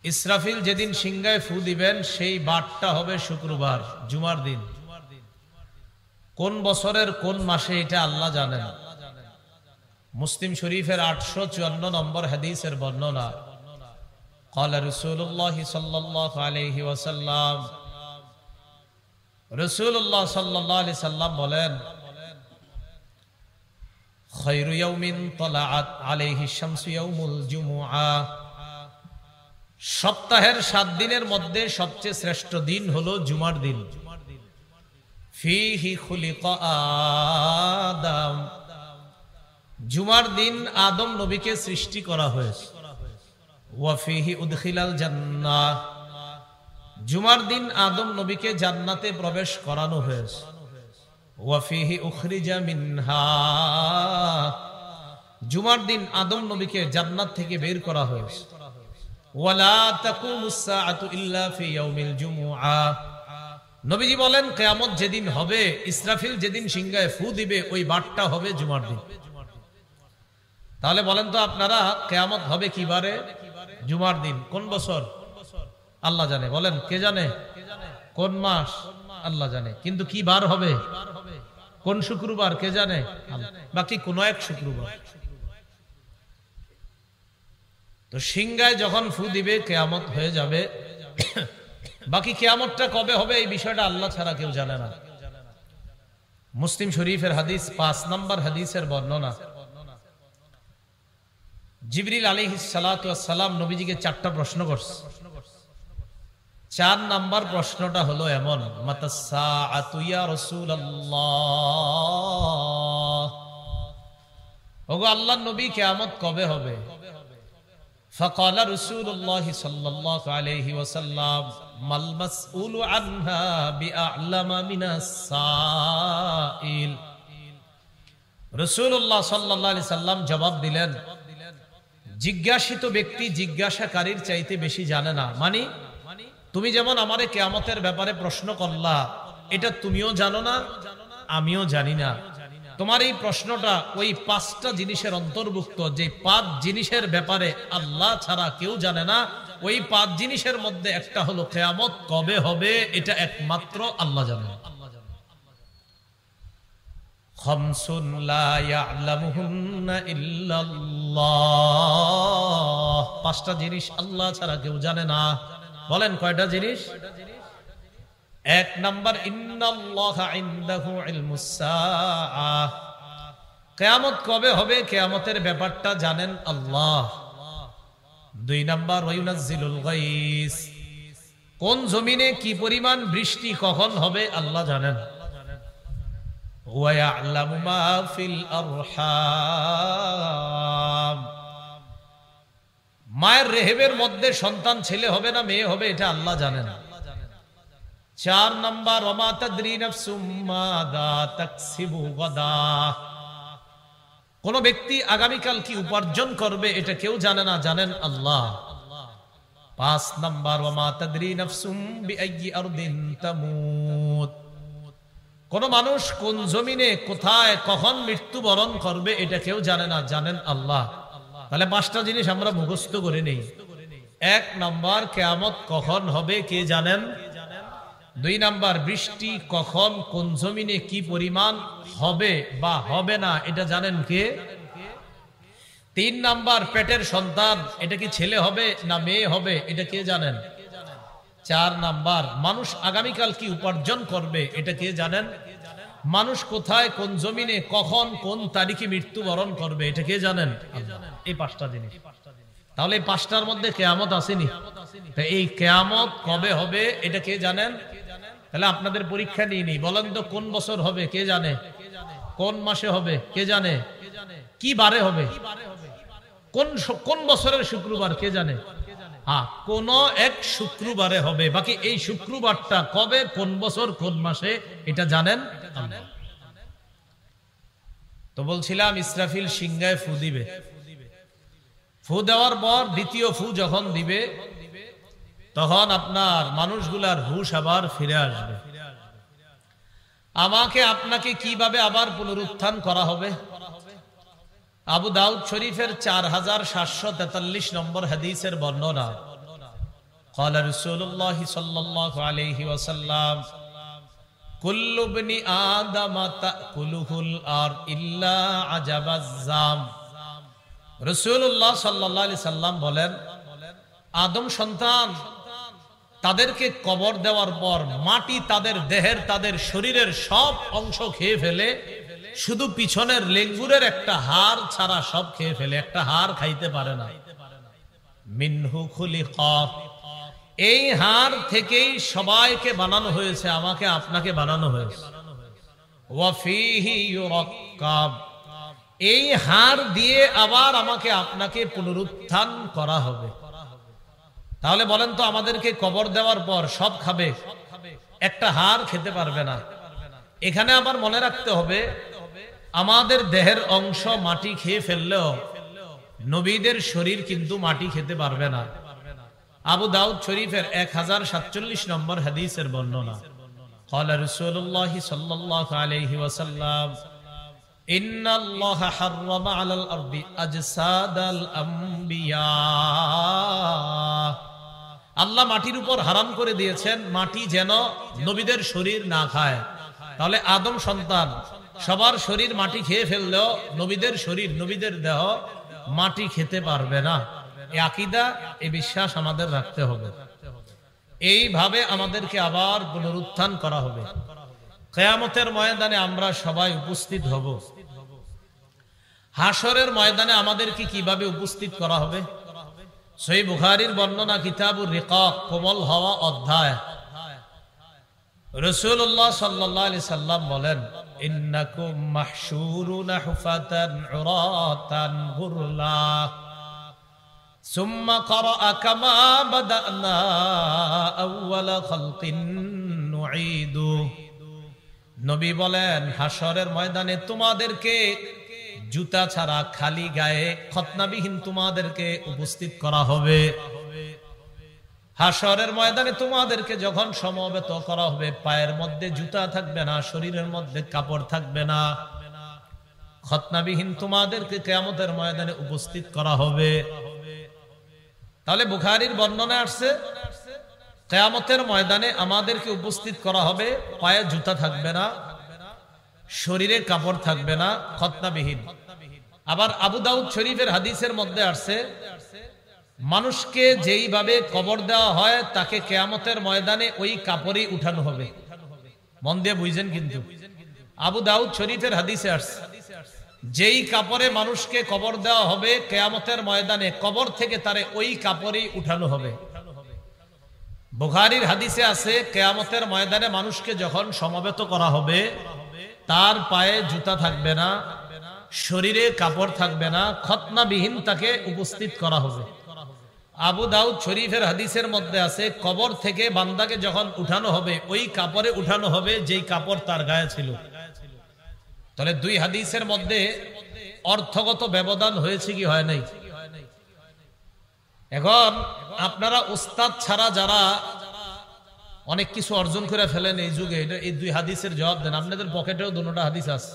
ইসরাফিল যেদিন সিংহায় ফু দিবেন সেই বারটা হবে শুক্রবার, জুমার দিন। কোন বছরের কোন মাসে এটা আল্লাহ জানেন। মুসলিম শরীফের 854 নম্বর হাদিসের বর্ণনা। قال رسول الله صلى الله عليه وسلم, রাসূলুল্লাহ সাল্লাল্লাহু আলাইহি সাল্লাম বলেন, খায়রু ইয়াউমিন তালাআত আলাইহি শামসু ইয়াউমুল জুমআ, সপ্তাহের 7 দিনের মধ্যে সবচেয়ে শ্রেষ্ঠ দিন হলো জুমার দিন। ফিহি খুলিকা আদম, জুমার দিন আদম নবীকে সৃষ্টি করা হয়েছে। ওয়া ফিহি উদখিলাল জান্নাহ, জুমার দিন আদম নবীকে জান্নাতে প্রবেশ করানো হয়েছে। ওয়া ফিহি উখরিজা মিনহা, জুমার দিন আদম নবীকে জান্নাত থেকে বের করা হয়েছে। ওয়ালা তাকুমুস সাআতু ইল্লা ফি ইয়াউমিল জুমআ, নবীজি বলেন কিয়ামত যেদিন হবে, ইসরাফিল যেদিন সিংহায় ফু দিবে ওই বারটা হবে জুমার দিন। তাহলে বলেন তো আপনারা, কিয়ামত হবে কি বারে? জুমার দিন। কোন বছর? আল্লাহ জানে। বলেন কে জানে? কোন মাস? আল্লাহ জানে। কিন্তু কি বার হবে? কোন শুক্রবার? কে জানে? বাকি কোন এক শুক্রবার। তো সিংহায় যখন ফু দিবে কিয়ামত হয়ে যাবে। বাকি কিয়ামতটা কবে হবে এই বিষয়টা আল্লাহ ছাড়া কেউ জানে না। মুসলিম শরীফের হাদিস 5 নম্বর হাদিসের বর্ণনা। জিবরিল আলাইহিস সালাতু ওয়াস সালাম নবীজিকে 4টা প্রশ্ন করছে। 4 নাম্বার প্রশ্নটা হলো এমন, মাতাস সাআতু ইয়া রাসূলুল্লাহ, ওগো আল্লাহর নবী কিয়ামত কবে হবে? ফাকালা রাসূলুল্লাহ সাল্লাল্লাহু আলাইহি ওয়াসাল্লাম, মাল মাসউলু আনহা বিআ'লামা মিনাস সাইল। রাসূলুল্লাহ সাল্লাল্লাহু আলাইহি সাল্লাম জবাব দিলেন, জিজ্ঞাসিত ব্যক্তি জিজ্ঞাসাকারীর চাইতে বেশি জানে না। মানে তুমি যেমন আমারে কিয়ামতের ব্যাপারে প্রশ্ন করলা, এটা তুমিও জানো না, আমিও জানি না। তোমার এই প্রশ্নটা ওই 5টা জিনিসের অন্তর্ভুক্ত, যে 5 জিনিসের ব্যাপারে আল্লাহ ছাড়া কেউ জানে না। ওই 5 জিনিসের মধ্যে একটা হলো কিয়ামত কবে হবে, এটা একমাত্র আল্লাহ জানে। খামসুন লা ইয়ালামুহুন্না ইল্লাল্লাহ, 5টা জিনিস আল্লাহ ছাড়া কেউ জানে না। বলেন কয়টা জিনিস? 1 নাম্বার, ইন্নাল্লাহা ইনদাহু ইলমুস সাআহ, কিয়ামত কবে হবে কিয়ামতের ব্যাপারটা জানেন আল্লাহ। 2 নাম্বার, ওয়া ইউনাজ্জিলুল গায়স, কোন জমিনে কি পরিমাণ বৃষ্টি কখন হবে আল্লাহ জানেন। ওয়া ইয়ালামু মা ফিল আরহাম, মায়ের রেহেমের মধ্যে সন্তান ছেলে হবে না মেয়ে হবে এটা আল্লাহ জানেন। 4 নাম্বার, ওয়া মা তাদরি নাফসুম মাযা তাকসিবু গাদা, কোন ব্যক্তি আগামীকাল কি উপার্জন করবে এটা কেউ জানে না, জানেন আল্লাহ। 5 নাম্বার, ওয়া মা তাদরি নাফসুম বিআইয়ি আরদিন তামুত, কোন মানুষ কোন জমিনে কোথায় কখন মৃত্যুবরণ করবে এটা কেউ জানে না, জানেন আল্লাহ। তাহলে 5টা জিনিস আমরা মুখস্থ করে নেই। 1 নাম্বার, কিয়ামত কখন হবে কে জানেন। 2 নাম্বার, বৃষ্টি কখন কোন জমিনে কি পরিমাণ হবে বা হবে না এটা জানেন কে। 3 নাম্বার, পেটের সন্তান এটা কি ছেলে হবে না মেয়ে হবে এটা কে জানেন। 4 নাম্বার, মানুষ আগামীকাল কি উপার্জন করবে এটা কে জানেন। মানুষ কোথায় কোন জমিনে কখন কোন তারিখে মৃত্যুবরণ করবে এটা কে জানেন। এই 5টা জিনিস। তাহলে এই 5টার মধ্যে কিয়ামত আসেনি। তো এই কিয়ামত কবে হবে এটা কে জানেন। তাহলে আপনাদের পরীক্ষা নিয়ে নি, বলেন তো কোন বছর হবে কে জানে, কোন মাসে হবে কে জানে, কি বারে হবে, কোন বছরের শুক্রবার কে জানে। হ্যাঁ, কোন এক শুক্রবারে হবে। বাকি এই শুক্রবারটা কবে, কোন বছর, কোন মাসে এটা জানেন আল্লাহ। তো বলছিলাম ইসরাফিল সিংহায় ফু দিবে। ফু দেওয়ার পর দ্বিতীয় ফু যখন দিবে তখন আপনার মানুষগুলার হুশ আবার ফিরে আসবে। আমাকে আপনাকে কিভাবে আবার পুনরুত্থান করা হবে? আবু দাউদ শরীফের 4743 নম্বর হাদিসের বর্ণনা। قال رسول الله صلى الله عليه وسلم كل ابن آدم تأكله الأرض إلا عجب الزام। রাসূলুল্লাহ সাল্লাল্লাহু আলাইহি সাল্লাম বলেন, আদম সন্তান তাদেরকে কবর দেওয়ার পর মাটি তাদের দেহের, তাদের শরীরের সব অংশ খেয়ে ফেলে, শুধু পিছনের লেঙ্গুরের একটা হাড় ছাড়া সব খেয়ে ফেলে, একটা হাড় খাইতে পারে না। মিনহু খুলিকা, এই হাড় থেকেই সবাইকে বানানো হয়েছে, আমাকে আপনাকে বানানো হয়েছে। ওয়া ফীহি ইউরাক্কাব, এই হাড় দিয়ে আবার আমাকে আপনাকে পুনরুত্থান করা হবে। তাহলে বলেন তো, আমাদেরকে কবর দেওয়ার পর সব খাবে, একটা হাড় খেতে পারবে না। এখানে আবার মনে রাখতে হবে, আমাদের দেহের অংশ মাটি খেয়ে ফেললেও নবীদের শরীর কিন্তু মাটি খেতে পারবে না। আবু দাউদ শরীফের 1047 নম্বর হাদিসের বর্ণনা। قال رسول الله صلى الله عليه وسلم إن الله حرم على الأرض أجساد الأنبياء, আল্লাহ মাটির উপর হারাম করে দিয়েছেন মাটি যেন নবীদের শরীর না খায়। তাহলে আদম সন্তান সবার শরীর মাটি খেয়ে ফেললেও নবীদের শরীর, নবীদের দেহ মাটি খেতে পারবে না। এই আকীদা, এই বিশ্বাস আমাদের রাখতে হবে। এইভাবে আমাদেরকে আবার পুনরুত্থান করা হবে। কিয়ামতের ময়দানে আমরা সবাই উপস্থিত হব। হাসরের ময়দানে আমাদেরকে কিভাবে উপস্থিত করা হবে? সহিহ বুখারীর বর্ণনা, কিতাবুর রিকাক, কোমল হওয়া অধ্যায়। রাসূলুল্লাহ সাল্লাল্লাহু আলাইহি সাল্লাম বলেন, ইন্নাকুম মাহশুরুনা হুফাতান উরাতান গুরলা সুম্মা ক্বরাআ কামা বাদানা আউওয়ালা খালকিন নুঈদু। নবী বলেন, হাসরের ময়দানে তোমাদেরকে জুতা ছাড়া খালি গায়ে খতনাবিহীন তোমাদেরকে উপস্থিত করা হবে। হাসরের ময়দানে তোমাদেরকে যখন সমবেত করা হবে, পায়ের মধ্যে জুতা থাকবে না, শরীরের মধ্যে কাপড় থাকবে না, খতনাবিহীন তোমাদেরকে কিয়ামতের ময়দানে উপস্থিত করা হবে। তাহলে বুখারীর বর্ণনা আসছে, কিয়ামতের ময়দানে আমাদেরকে উপস্থিত করা হবে, পায়ে জুতা থাকবে না, শরীরে কাপড় থাকবে না, খতনাবিহীন। আবার আবু দাউদ শরীফের হাদিসের মধ্যে আসছে, মানুষকে যেইভাবে কবর দেওয়া হয় তাকে কিয়ামতের ময়দানে ওই কাপড়ই উঠানো হবে। মন দিয়ে বুঝেন কিন্তু, আবু দাউদ শরীফের হাদিসে আসছে, যেই কাপড়ে মানুষকে কবর দেওয়া হবে কিয়ামতের ময়দানে, কবর থেকে তারে ওই কাপড়ই উঠানো হবে। বুখারীর হাদিসে আছে, কিয়ামতের ময়দানে মানুষকে যখন সমবেত করা হবে, তার পায়ে জুতা থাকবে না, শরীরে কাপড় থাকবে না, খতনাবিহীন তাকে উপস্থিত করা হবে। আবু দাউদ শরীফের হাদিসের মধ্যে আছে, কবর থেকে বান্দাকে যখন উঠানো হবে, ওই কাপড়ে উঠানো হবে যেই কাপড় তার গায়ে ছিল। তাহলে দুই হাদিসের মধ্যে অর্থগত ব্যবধান হয়েছে কি হয় নাই? এখন আপনারা উস্তাদ ছাড়া যারা অনেক কিছু অর্জন করে ফেলেন এই যুগে, এটা এই দুই হাদিসের জবাব দেন। আপনাদের পকেটেও দুটোটা হাদিস আছে।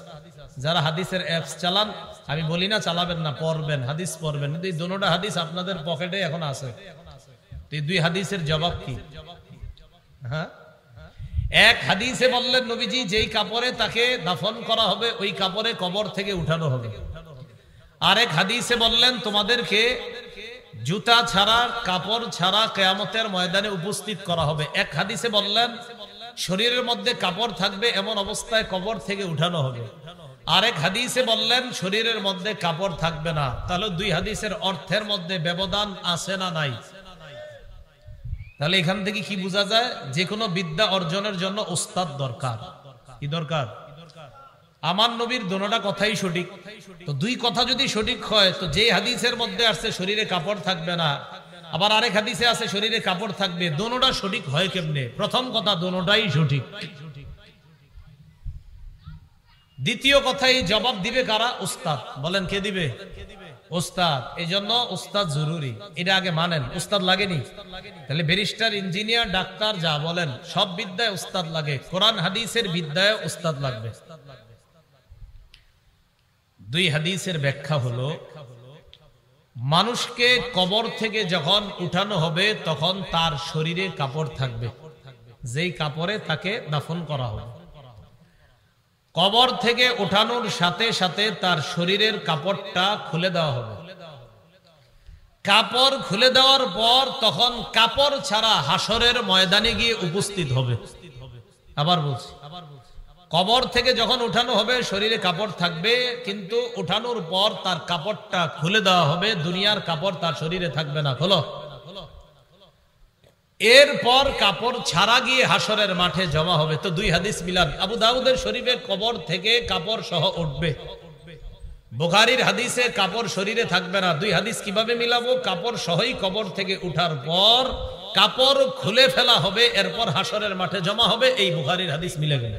যারা হাদিসের অ্যাপস চালান, আমি বলি না চালাবেন না, পড়বেন, হাদিস পড়বেন, কিন্তু এই দুটোটা হাদিস আপনাদের পকেটে এখন আছে। এই দুই হাদিসের জবাব কি? হ্যাঁ, এক হাদিসে বললেন নবীজি, যেই কাপড়ে তাকে দাফন করা হবে ওই কাপড়ে কবর থেকে উঠানো হবে। আরেক হাদিসে বললেন তোমাদেরকে জুতা ছাড়া, কাপড় ছাড়া কিয়ামতের ময়দানে উপস্থিত করা হবে। এক হাদিসে বললেন শরীরের মধ্যে কাপড় থাকবে, এমন অবস্থায় কবর থেকে উঠানো হবে। আরেক হাদিসে বললেন শরীরের মধ্যে কাপড় থাকবে না। তাহলে দুই হাদিসের অর্থের মধ্যে ব্যবধান আছে না নাই? তাহলে এখান থেকে কি বোঝা যায়? যে কোনো বিদ্যা অর্জনের জন্য উস্তাদ দরকার। কি দরকার? আমার নবীর দোনোটা কথাই সঠিক। তো দুই কথা যদি সঠিক হয়, তো যে হাদিসের মধ্যে আসছে শরীরে কাপড় থাকবে না, আবার আরেক হাদিসে আছে শরীরে কাপড় থাকবে, দোনোটা সঠিক হয় কেমনে? প্রথম কথা, দোনোটাই সঠিক। দ্বিতীয় কথাই জবাব দিবে কারা? উস্তাদ। বলেন কে দিবে? উস্তাদ। এই জন্য উস্তাদ জরুরি, এটা আগে মানেন। উস্তাদ লাগেনি? তাহলে ব্যারিস্টার, ইঞ্জিনিয়ার, ডাক্তার যা বলেন সব বিদ্যায় উস্তাদ লাগে, কোরআন হাদিসের বিদ্যায় উস্তাদ লাগবে। দুই হাদিসের ব্যাখ্যা হলো, মানুষকে কবর থেকে যখন উঠানো হবে তখন তার শরীরে কাপড় থাকবে, যেই কাপড়ে তাকে দাফন করা হবে। কবর থেকে উঠানোর সাথে সাথে তার শরীরের কাপড়টা খুলে দেওয়া হবে। কাপড় খুলে দেওয়ার পর তখন কাপড় ছাড়া হাসরের ময়দানে গিয়ে উপস্থিত হবে। আবার বলছি, কবর থেকে যখন উঠানো হবে শরীরে কাপড় থাকবে, কিন্তু উঠানোর পর তার কাপড়টা খুলে দেওয়া হবে, দুনিয়ার কাপড় তার শরীরে থাকবে না। খোলো। এরপর কাপড় ছাড়া গিয়ে হাসরের মাঠে জমা হবে। তো দুই হাদিস মিলান। আবু দাউদের শরীফে কবর থেকে কাপড় সহ উঠবে, বুখারীর হাদিসে কাপড় শরীরে থাকবে না। দুই হাদিস কিভাবে মিলাবো? কাপড় সহই কবর থেকে উঠার পর কাপড় খুলে ফেলা হবে, এরপর হাসরের মাঠে জমা হবে। এই বুখারীর হাদিস মিলে গেল।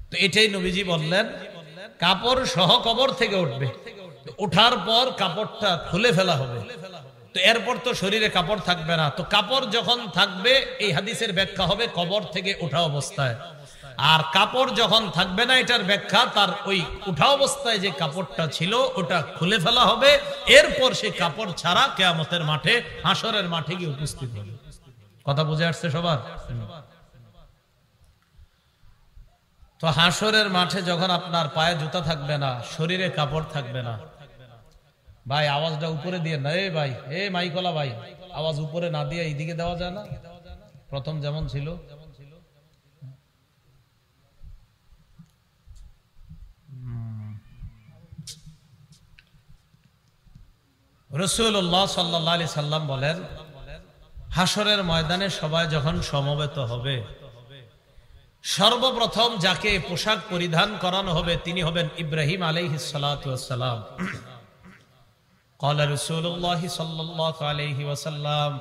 তো এটাই নবীজি বললেন, কাপড় সহ কবর থেকে উঠবে, ওঠার পর কাপড়টা খুলে ফেলা হবে। তো এরপর তো শরীরে কাপড় থাকবে না। তো কাপড় যখন থাকবে, এই হাদিসের ব্যাখ্যা হবে কবর থেকে ওঠা অবস্থায়। আর কাপড় যখন থাকবে না, এটার ব্যাখ্যা তার ওই উঠা অবস্থায় যে কাপড়টা ছিল ওটা খুলে ফেলা হবে, এরপর সে কাপড় ছাড়া কিয়ামতের মাঠে, হাসরের মাঠে গিয়ে উপস্থিত হবে। কথা বুঝে আসছে সবার? তো হাসরের মাঠে যখন আপনার পায়ে জুতা থাকবে না, শরীরে কাপড় থাকবে না, ভাই আওয়াজটা উপরে দিয়ে না, এ ভাই, এ মাইকলা ভাই, আওয়াজ উপরে না দিয়ে এইদিকে দেওয়া যায় না? প্রথম যেমন ছিল। রাসূলুল্লাহ সাল্লাল্লাহু আলাইহি সাল্লাম বলেন, হাসরের ময়দানে সবাই যখন সমবেত হবে, সর্বপ্রথম যাকে পোশাক পরিধান করানো হবে তিনি হবেন ইব্রাহিম আলাইহিস সালাতু ওয়াস সালাম। قال رسول الله صلى الله عليه وسلم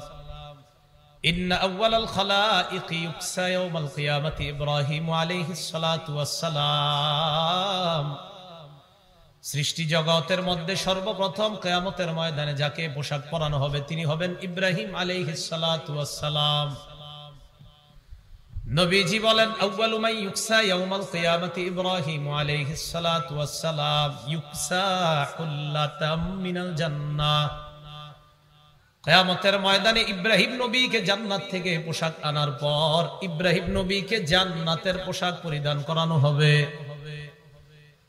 إن أول الخلائق يكسى يوم القيامة إبراهيم عليه الصلاة والسلام। সৃষ্টি জগতের মধ্যে সর্বপ্রথম কিয়ামতের ময়দানে যাকে পোশাক পরানো হবে তিনি হবেন ইব্রাহিম আলাইহিস সালাতু ওয়াস সালাম। নবীজি বলেন, আউয়ালু মান ইউকসা ইয়াউমাল কিয়ামাতি ইব্রাহিম আলাইহিস সালাতু ওয়াস সালাম ইউকসা হুল্লাতাম মিনাল জান্নাহ। কিয়ামতের ময়দানে ইব্রাহিম নবীকে জান্নাত থেকে পোশাক আনার পর ইব্রাহিম নবীকে জান্নাতের পোশাক পরিধান করানো হবে।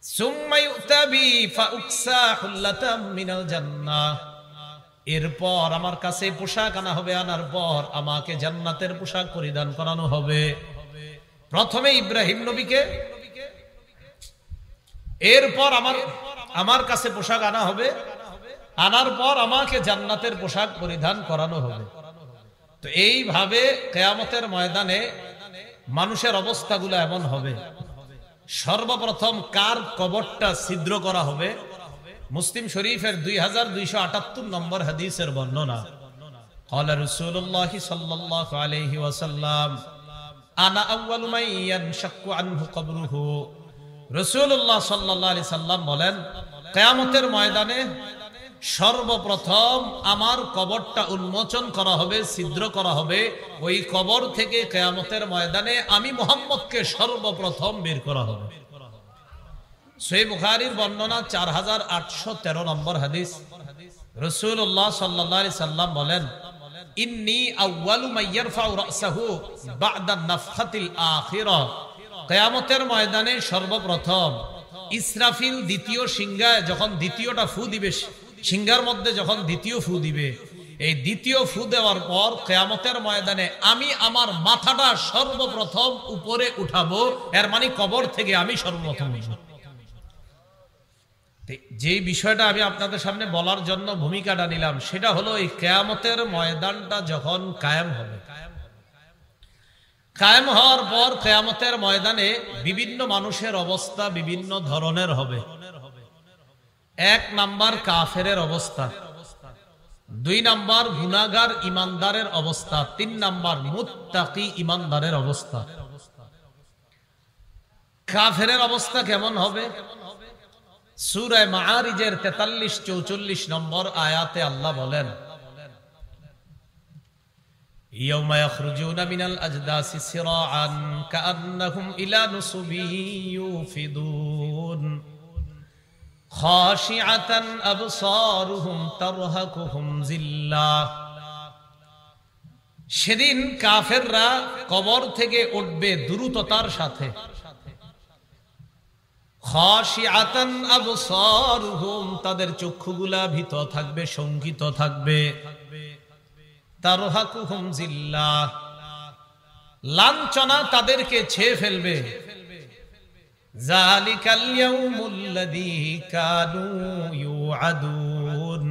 সুম্মা ইউতা বি ফাউকসা হুল্লাতাম মিনাল জান্নাহ। এরপর আমার কাছে পোশাক আনা হবে, আনার পর আমাকে জান্নাতের পোশাক পরিধান করানো হবে। প্রথমে ইব্রাহিম নবীকে, এরপর আমার কাছে পোশাক আনা হবে, আনার পর আমাকে জান্নাতের পোশাক পরিধান করানো হবে। তো এইভাবে কিয়ামতের ময়দানে মানুষের অবস্থাগুলো এমন হবে। সর্বপ্রথম কার কবরটা ছিদ্র করা হবে? মুসলিম শরীফের 2278 নম্বর হাদিসের বর্ণনা। قال رسول الله صلى الله عليه وسلم انا اول من ينشق عنه قبره। রাসূলুল্লাহ সাল্লাল্লাহু আলাইহি সাল্লাম বলেন, কিয়ামতের ময়দানে সর্বপ্রথম আমার কবরটা উন্মোচন করা হবে, ছিদ্র করা হবে। ওই কবর থেকে কিয়ামতের ময়দানে আমি মুহাম্মদকে সর্বপ্রথম বের করা হবে। সহিহ বুখারীর বর্ণনা 4813 নম্বর হাদিস। রাসূলুল্লাহ সাল্লাল্লাহু আলাইহি সাল্লাম বলেন, ইন্নী আউয়ালু মান ইয়ারফাউ রাসাহু বা'দা নাফখাতিল আখিরা। কিয়ামতের ময়দানে সর্বপ্রথম ইসরাফিল দ্বিতীয় সিংহায় যখন দ্বিতীয়টা ফু দিবে, সিংহার মধ্যে যখন দ্বিতীয় ফু দিবে, এই দ্বিতীয় ফু দেওয়ার পর কিয়ামতের ময়দানে আমি আমার মাথাটা সর্বপ্রথম উপরে উঠাবো। এর মানে কবর থেকে আমি সর্বপ্রথম উঠব। যে বিষয়টা আমি আপনাদের সামনে বলার জন্য ভূমিকাটা নিলাম সেটা হলো, এই কিয়ামতের ময়দানটা যখন কায়েম হবে, কায়েম হওয়ার পর কিয়ামতের ময়দানে বিভিন্ন মানুষের অবস্থা বিভিন্ন ধরনের হবে। এক নাম্বার কাফেরের অবস্থা, দুই নাম্বার গুনাহগার ইমানদারের অবস্থা, তিন নাম্বার মুত্তাকি ইমানদারের অবস্থা। কাফেরের অবস্থা কেমন হবে? সূরা মাআরিজের 43-44 নম্বর আয়াতে আল্লাহ বলেন, ইয়াউমা ইয়াখরুজুনা মিনাল আজদাসি সিরাআন কাআন্নাহুম ইলা নুসুবিন ইউফিদুন খাশিআতান আবসারুহুম তারহাকুহুম জিল্লাহ। সেদিন কাফেররা কবর থেকে উঠবে দ্রুততার সাথে। খাশিআতান আবসারুহুম, তাদের চক্ষুগুলা ভীত থাকবে, শঙ্কিত থাকবে। তারহাকুহুম জিল্লাহ, লাঞ্ছনা তাদেরকে ছেয়ে ফেলবে। যালিকাল ইয়াউমুল্লাযী কানূ ইউআদুন,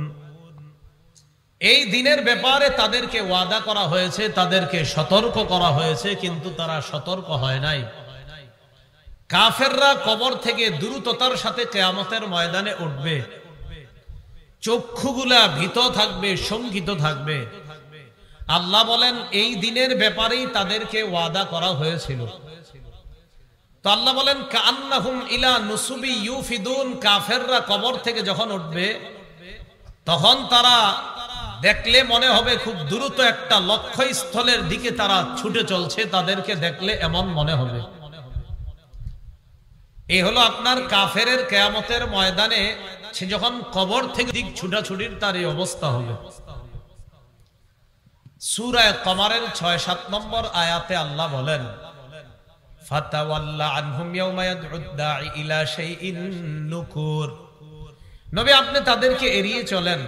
এই দিনের ব্যাপারে তাদেরকে ওয়াদা করা হয়েছে, তাদেরকে সতর্ক করা হয়েছে, কিন্তু তারা সতর্ক হয় নাই। কাফেররা কবর থেকে দ্রুততার সাথে কিয়ামতের ময়দানে উঠবে, চক্ষুগুলা ভীত থাকবে, শঙ্কিত থাকবে। আল্লাহ বলেন এই দিনের ব্যাপারেই তাদেরকে ওয়াদা করা হয়েছিল। তো আল্লাহ বলেন কান্নাহুম ইলা নুসুবি ইউফিদুন, কাফেররা কবর থেকে যখন উঠবে তখন তারা দেখলে মনে হবে খুব দ্রুত একটা লক্ষ্যস্থলের দিকে তারা ছুটে চলছে, তাদেরকে দেখলে এমন মনে হবে। এই হলো আপনার কাফেরের কিয়ামতের ময়দানে সে যখন কবর থেকে দিক ছুটাছুটির তার এই অবস্থা হবে। সূরা কমারের ৬-৭ নম্বর আয়াতে আল্লাহ বলেন ফাতাওয়াল্লা আনহুম ইয়াওমা ইয়াদউদ দাঈ ইলা শাইইন নুকুর, নবী আপনি তাদেরকে এড়িয়ে চলেন,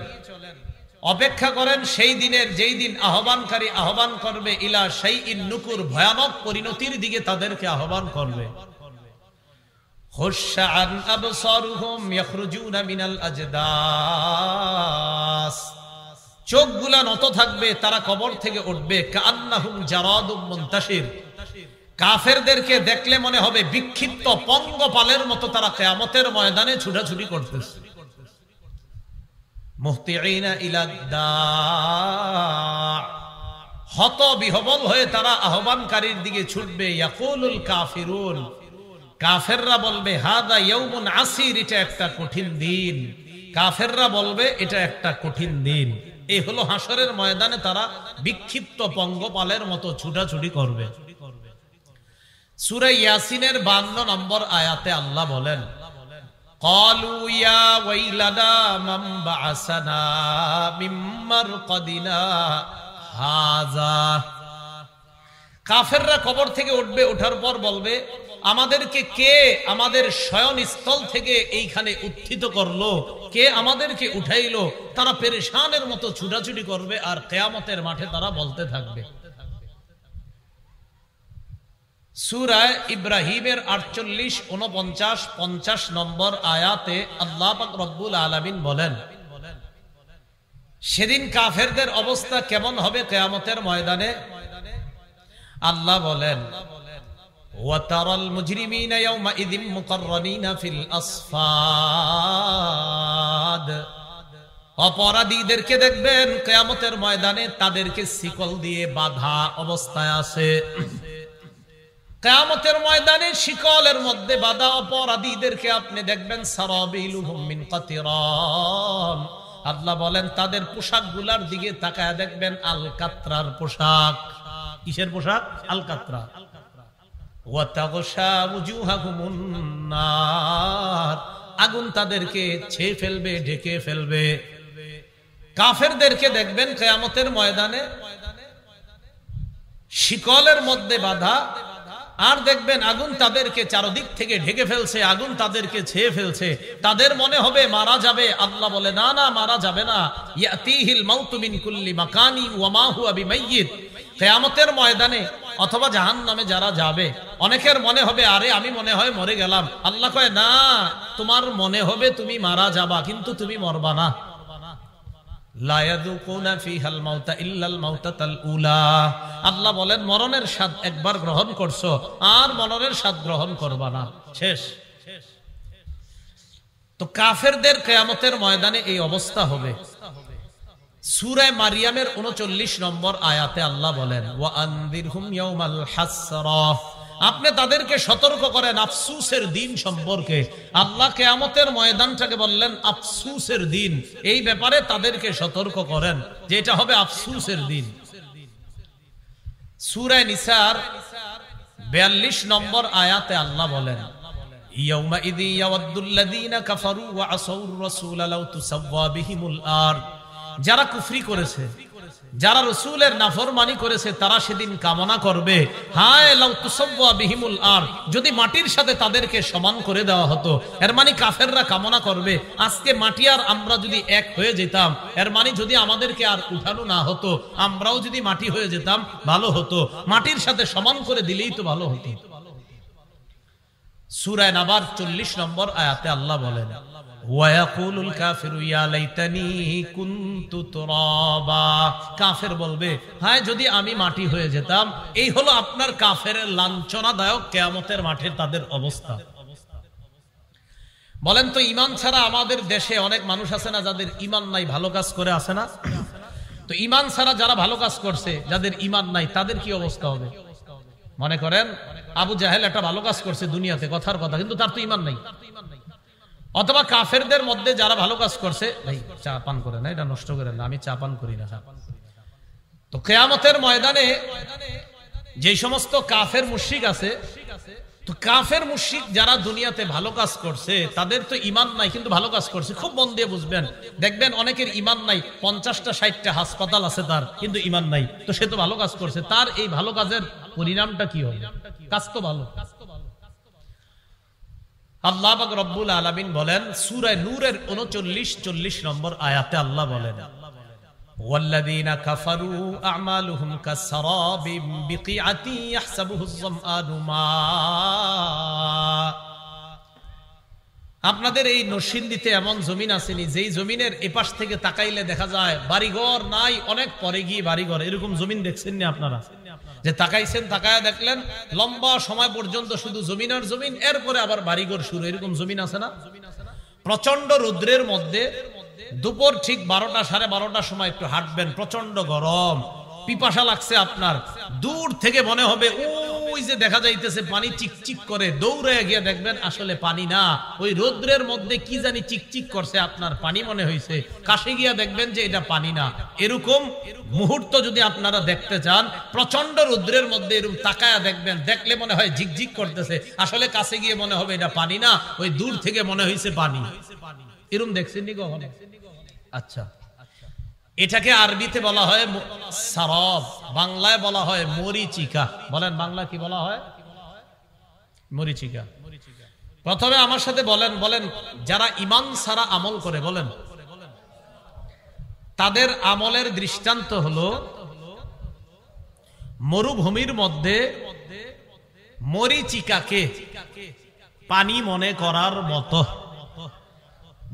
অপেক্ষা করেন সেই দিনের যেই দিন আহ্বানকারী আহ্বান করবে ইলা শাইইন নুকুর, ভয়ানক পরিণতির দিকে তাদেরকে আহ্বান করবে। খুশআন আবসারুহুম ইয়াখরুজুনা মিনাল আজদাস, চোখগুলা নত থাকবে, তারা কবর থেকে উঠবে। কান্নাহুম জারাদুম মুনতাশির, কাফেরদেরকে দেখলে মনে হবে বিক্ষিপ্ত পঙ্গপালের মতো তারা কিয়ামতের ময়দানে ছুটাছুটি করতেছে। মুহতিঈনা ইলাদ দা', হত বিহবল হয়ে তারা আহ্বানকারীর দিকে ছুটবে। ইয়াকুলুল কাফিরুন, কাফেররা বলবে হাদা ইয়াউমুন আসির, এটা একটা কঠিন দিন। কাফেররা বলবে এটা একটা কঠিন দিন। এই হলো হাসরের ময়দানে তারা বিক্ষিপ্ত পঙ্গপালের মতো ছুটাছুটি করবে। সূরা ইয়াসিনের 52 নম্বর আয়াতে আল্লাহ বলেন ক্বালু ইয়া ওয়াইলানা মান বা'আসানা মিন মারকাদিনা হাযা, কাফেররা কবর থেকে উঠবে, ওঠার পর বলবে আমাদেরকে কে আমাদের শয়নস্থল থেকে এইখানে উত্থিত করলো, কে আমাদেরকে উঠাইলো। তারা পেরেশানের মতো ছুটাছুটি করবে আর কিয়ামতের মাঠে তারা বলতে থাকবে। সূরা ইব্রাহিমের 48, 49, 50 নম্বর আয়াতে আল্লাহ পাক রব্বুল আলামিন বলেন সেদিন কাফেরদের অবস্থা কেমন হবে কিয়ামতের ময়দানে। আল্লাহ বলেন ওয়াতারাল মুজরিমিনা ইয়াওমাইযিম মুকাররানিনা ফিল আসফাদ, অপরাধীদেরকে দেখবেন কিয়ামতের ময়দানে তাদেরকে শিকল দিয়ে বাঁধা অবস্থায় আছে। কিয়ামতের ময়দানে শিকলের মধ্যে বাঁধা অপরাধীদেরকে আপনি দেখবেন সারাবিলুহুম মিন কাতিরান, আল্লাহ বলেন তাদের পোশাকগুলোর দিকে তাকায় দেখবেন আল কাতরার পোশাক। কিসের পোশাক? আল কাতরা। ওয়া তাগশা ওয়ুজুহাকুমুন নার, আগুন তাদেরকে ছেয়ে ফেলবে, ঢেকে ফেলবে। কাফেরদেরকে দেখবেন কিয়ামতের ময়দানে শিকলের মধ্যে বাঁধা, আর দেখবেন আগুন তাদেরকে চারদিক থেকে ঢেকে ফেলছে, আগুন তাদেরকে ছেয়ে ফেলছে। তাদের মনে হবে মারা যাবে। আল্লাহ বলে না না, মারা যাবে না। ইয়াতিহিল মাউতু মিন কুল্লি মাকানি ওয়া মা হুয়া বিমাইয়িত, কিয়ামতের ময়দানে অথবা জাহান্নামে যারা যাবে অনেকের মনে হবে আরে আমি মনে হয় মরে গেলাম। আল্লাহ কয় না, তোমার মনে হবে তুমি মারা যাবা, কিন্তু তুমি মরবা না। লা ইয়াযুকুনা ফিহাল মাউতা ইল্লাল মাউতাতাল উলা, আল্লাহ বলেন মরণের স্বাদ একবার গ্রহণ করছো, আর মরণের স্বাদ গ্রহণ করবা না, শেষ। তো কাফেরদের কিয়ামতের ময়দানে এই অবস্থা হবে। সূরা মারিয়ামের 39 নম্বর আয়াতে আল্লাহ বলেন ওয়া আনযিরহুম ইয়াওমাল হাসরা, আপনি তাদেরকে সতর্ক করেন আফসোসের দিন সম্পর্কে। আল্লাহ কিয়ামতের ময়দানটাকে বললেন আফসোসের দিন, এই ব্যাপারে তাদেরকে সতর্ক করেন যে এটা হবে আফসোসের দিন। সূরা নিসার 42 নম্বর আয়াতে আল্লাহ বলেন ইয়াউমাইযি ইয়াওয়াদ্দুল্লাযীনা কাফারু ওয়া আসাউর রাসূলা লাউ তুসাওয়া বিহিমুল আরদ, যারা কুফরি করেছে, যারা রাসূলের নাফরমানি করেছে, তারা সেদিন কামনা করবে, হায় লাউ তুসাওয়া বিহিমুল আরদ, যদি মাটির সাথে তাদেরকে সমান করে দেওয়া হতো। এর মানে কাফেররা কামনা করবে, আজকে মাটি আর আমরা যদি এক হয়ে যেতাম, এর মানে যদি আমাদেরকে আর উঠানো না হতো, আমরাও যদি মাটি হয়ে যেতাম ভালো হতো, মাটির সাথে সমান করে দিলেই তো ভালো হতো। সূরা নাবার 40 নম্বর আয়াতে আল্লাহ বলেন, ওয়ায়াকুলুল কাফিরু ইয়া লাইতানি কুনতু তুরাবা, কাফের বলবে, হায় যদি আমি মাটি হয়ে যেতাম। এই হলো আপনার কাফেরের লাঞ্ছনাদায়ক কিয়ামতের মাঠে তাদের অবস্থা। বলেন তো, ঈমান ছাড়া আমাদের দেশে অনেক মানুষ আছে না যাদের ঈমান নাই, ভালো কাজ করে আছে না? তো ঈমান ছাড়া যারা ভালো কাজ করছে, যাদের ঈমান নাই, তাদের কি অবস্থা হবে? মনে করেন আবু জাহেল একটা ভালো কাজ করছে দুনিয়াতে, কথার কথা, কিন্তু তার তো ঈমান নাই। অথবা কাফেরদের মধ্যে যারা ভালো কাজ করছে, ভাই চা পান করে না, এটা নষ্ট করে না, আমি চা পান করি না। তো কিয়ামতের ময়দানে যে সমস্ত কাফের মুশরিক আছে, তো কাফের মুশরিক যারা দুনিয়াতে ভালো কাজ করছে, তাদের তো ঈমান নাই কিন্তু ভালো কাজ করছে। খুব মন দিয়ে বুঝবেন, দেখবেন অনেকের ঈমান নাই, 50টা 60টা হাসপাতাল আছে তার, কিন্তু ঈমান নাই, তো সে তো ভালো কাজ করছে। তার এই ভালো কাজের পরিণামটা কি হবে? কাজ তো ভালো। আল্লাহ পাক রব্বুল আলামিন বলেন সূরা নূরের 39-40 নম্বর আয়াতে আল্লাহ বলেন, ওয়াল্লাযীনা কাফারু আ'মালুহুম কাসসারাবিম বিকিআতি ইয়াহসাবুহুজ যামআনু মা। আপনাদের এই নরসিংদীতে এমন জমিন আসেনি যেই জমিনের এপাশ থেকে তাকাইলে দেখা যায় বাড়িঘর নাই, অনেক পরে গিয়ে বাড়িঘর, এরকম জমিন দেখছেন না আপনারা? যে তাকাইছেন, তাকায়া দেখলেন লম্বা সময় পর্যন্ত শুধু জমিন আর জমিন, এরপরে আবার বাড়িঘর শুরু, এরকম জমিন আছে না? প্রচন্ড রৌদ্রের মধ্যে দুপুর ঠিক 12টা 12:30 সময় একটু হাঁটবেন, প্রচন্ড গরম, পিপাসা লাগছে আপনার, দূর থেকে মনে হবে ওই যে দেখা যাইতেছে পানি চিকচিক করে, দৌড়ে গিয়ে দেখবেন আসলে পানি না, ওই রৌদ্রের মধ্যে কি জানি চিকচিক করছে, আপনার পানি মনে হয়েছে, কাছে গিয়া দেখবেন যে এটা পানি না। এরকম মুহূর্ত যদি আপনারা দেখতে চান, প্রচন্ড রৌদ্রের মধ্যে এরকম তাকায়া দেখবেন, দেখলে মনে হয় ঝিকঝিক করতেছে, আসলে কাছে গিয়ে মনে হবে এটা পানি না, ওই দূর থেকে মনে হয়েছে পানি। এরকম দেখছেন নি কখনো? আচ্ছা, এটাকে আরবিতে বলা হয় সারাব, বাংলায় বলা হয় মরিচিকা। বলেন বাংলা কি বলা হয়? মরিচিকা। প্রথমে আমার সাথে বলেন, বলেন যারা ঈমান ছাড়া আমল করে, বলেন তাদের আমলের দৃষ্টান্ত হলো মরুভূমির মধ্যে মরিচিকাকে পানি মনে করার মতো।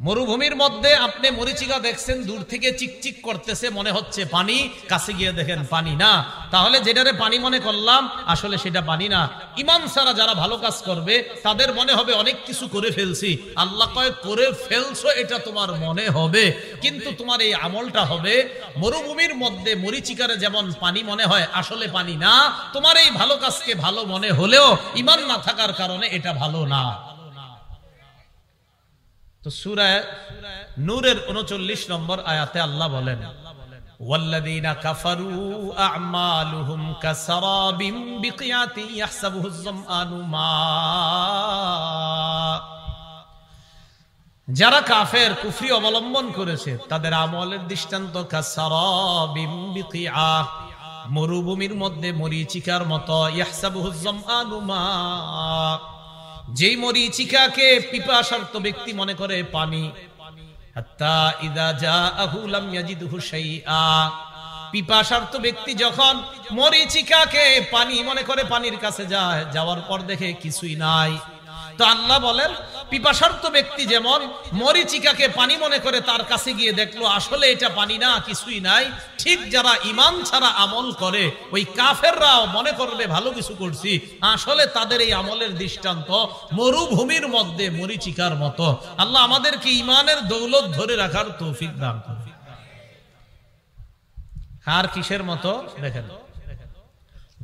মরুভূমির মধ্যে আপনি মরিচিকা দেখছেন, দূর থেকে চিকচিক করতেছে, মনে হচ্ছে পানি, কাছে গিয়ে দেখেন পানি না, তাহলে যেটারে পানি মনে করলাম আসলে সেটা পানি না। ঈমান ছাড়া যারা ভালো কাজ করবে তাদের মনে হবে অনেক কিছু করে ফেলছি, আল্লাহ কয় করে ফেলছো এটা তোমার মনে হবে, কিন্তু তোমার এই আমলটা হবে মরুভূমির মধ্যে মরিচিকারে যেমন পানি মনে হয় আসলে পানি না, তোমার এই ভালো কাজকে ভালো মনে হলেও ঈমান না থাকার কারণে এটা ভালো না। তো সূরা নূরের 39 নম্বর আয়াতে আল্লাহ বলেন, ওয়াল্লাযীনা কাফারু আ'মালুহুম কাসরাবিম বিকিআতি ইয়াহসাবুহুজ যামআনু মা। যারা কাফের, কুফরি অবলম্বন করেছে, তাদের আমলের দৃষ্টান্ত কাসরাবিম বিকিআ, মরুভূমির মধ্যে মরিচিকার মতো, ইয়াহসাবুহুজ যামআনু মা, যেই মরিচিকাকে পিপাসার্ত ব্যক্তি মনে করে পানি, হাত্তা ইযা জাআহু লাম ইয়াজিদহু শাইআ, পিপাসার্ত ব্যক্তি যখন মরিচিকাকে পানি মনে করে পানির কাছে যায়, যাওয়ার পর দেখে কিছুই নাই। তো আল্লাহ বলেন পিপাসার্ত ব্যক্তি যেমন মরিচিকাকে পানি মনে করে তার কাছে গিয়ে দেখলো আসলে এটা পানি না, কিছুই নাই, ঠিক যারা ঈমান ছাড়া আমল করে ওই কাফেররাও মনে করবে ভালো কিছু করছি, আসলে তাদের এই আমলের দৃষ্টান্ত মরুভূমির মধ্যে মরিচিকার মতো। আল্লাহ আমাদেরকে ঈমানের দৌলত ধরে রাখার তৌফিক দান করুন। আর কিসের মতো দেখেন,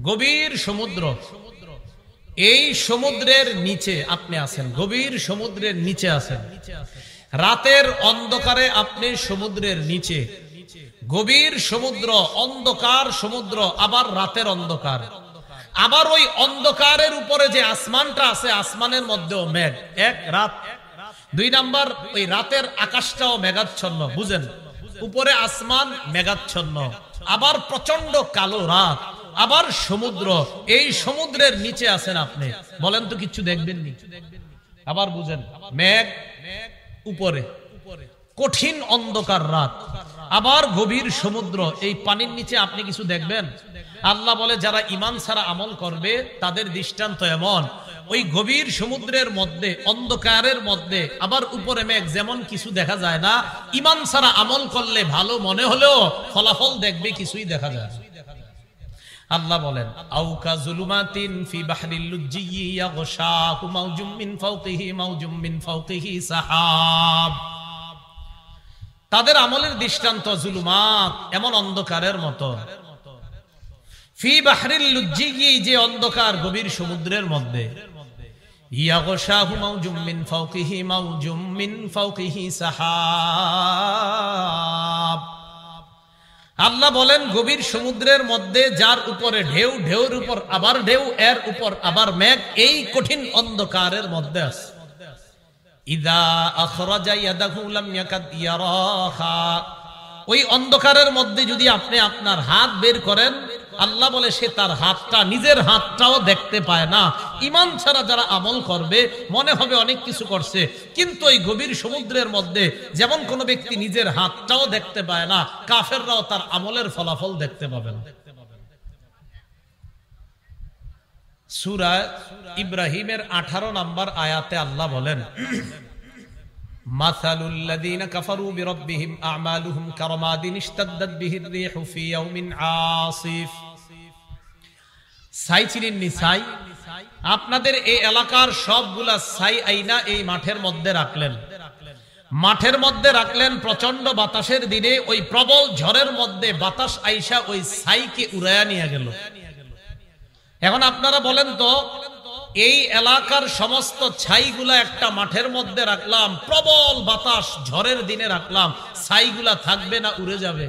গভীর সমুদ্র, এই সমুদ্রের নিচে আপনি আছেন, গভীর সমুদ্রের নিচে আছেন, রাতের অন্ধকারে আপনি সমুদ্রের নিচে, গভীর সমুদ্র, অন্ধকার সমুদ্র, আবার রাতের অন্ধকার, আবার ওই অন্ধকারের উপরে যে আসমানটা আছে, আসমানের মধ্যেও মেঘ, এক রাত। 2 নাম্বার, ওই রাতের আকাশটাও মেঘাচ্ছন্ন। বুঝেন, উপরে আসমান মেঘাচ্ছন্ন, আবার প্রচন্ড কালো রাত, আবার সমুদ্র। এই সমুদ্রের নিচে আছেন আপনি, বলেন তো কিছু দেখবেন নি? আবার বুঝেন, মেঘ উপরে, কঠিন অন্ধকার রাত, আবার গভীর সমুদ্র। এই পানির নিচে আপনি কিছু দেখবেন? আল্লাহ বলে যারা ঈমান ছাড়া আমল করবে তাদের দৃষ্টান্ত এমন, ওই গভীর সমুদ্রের মধ্যে, অন্ধকারের মধ্যে, আবার উপরে মেঘ, যেমন কিছু দেখা যায় না। ঈমান ছাড়া আমল করলে ভালো মনে হলেও ফলাফল দেখবে কিছুই দেখা যায় না। আল্লাহ বলেন আউকা যুলুমাতিন ফি বাহরিল লুজ্জি ইয়াগশাহু মাউজুম মিন ফাওকিহি মাউজুম মিন ফাওকিহি সাহাব। তাদের আমলের দৃষ্টান্ত জুলুমাত, এমন অন্ধকারের মতো। ফি বাহরিল লুজ্জি, যে অন্ধকার গভীর সমুদ্রের মধ্যে। ইয়াগশাহু মাউজুম মিন ফাওকিহি মাউজুম মিন ফাওকিহি সাহাব। আল্লাহ বলেন গভীর সমুদ্রের মধ্যে যার উপরে ঢেউ, ঢেউর উপর আবার ঢেউ, এর উপর আবার মেঘ, এই কঠিন অন্ধকারের মধ্যে আছে। ইদা আখরাজা ইয়াদাহু লাম ইয়াকাদ ইয়ারাহা। ওই অন্ধকারের মধ্যে যদি আপনি আপনার হাত বের করেন, আল্লাহ বলে সে তার হাতটা, নিজের হাতটাও দেখতে পায় না। ঈমান ছাড়া যারা আমল করবে মনে হবে অনেক কিছু করছে, কিন্তু ওই গভীর সমুদ্রের মধ্যে যেমন কোন ব্যক্তি নিজের হাতটাও দেখতে পায় না, কাফেররাও তার আমলের ফলাফল দেখতে পাবে না। সূরা ইব্রাহিমের 18 নম্বর আয়াতে আল্লাহ বলেন মাসালুল লাযীনা কাফারু বিরাব্বিহিম আ'মালুহুম কারামাদিন ইশতাদ্দাত বিহির রিহু ফি ইয়াউমিন আসিফ। ছাই চিনেন নি? ছাই আপনাদের এই এলাকার সবগুলা ছাই আইনা এই মাঠের মধ্যে রাখলেন, মাঠের মধ্যে রাখলেন। প্রচন্ড বাতাসের দিনে ওই প্রবল ঝড়ের মধ্যে বাতাস আইসা ওই ছাইকে উড়াইয়া নিয়ে গেল। এখন আপনারা বলেন তো, এই এলাকার সমস্ত ছাইগুলা একটা মাঠের মধ্যে রাখলাম, প্রবল বাতাস ঝড়ের দিনে রাখলাম, ছাইগুলা থাকবে না উড়ে যাবে?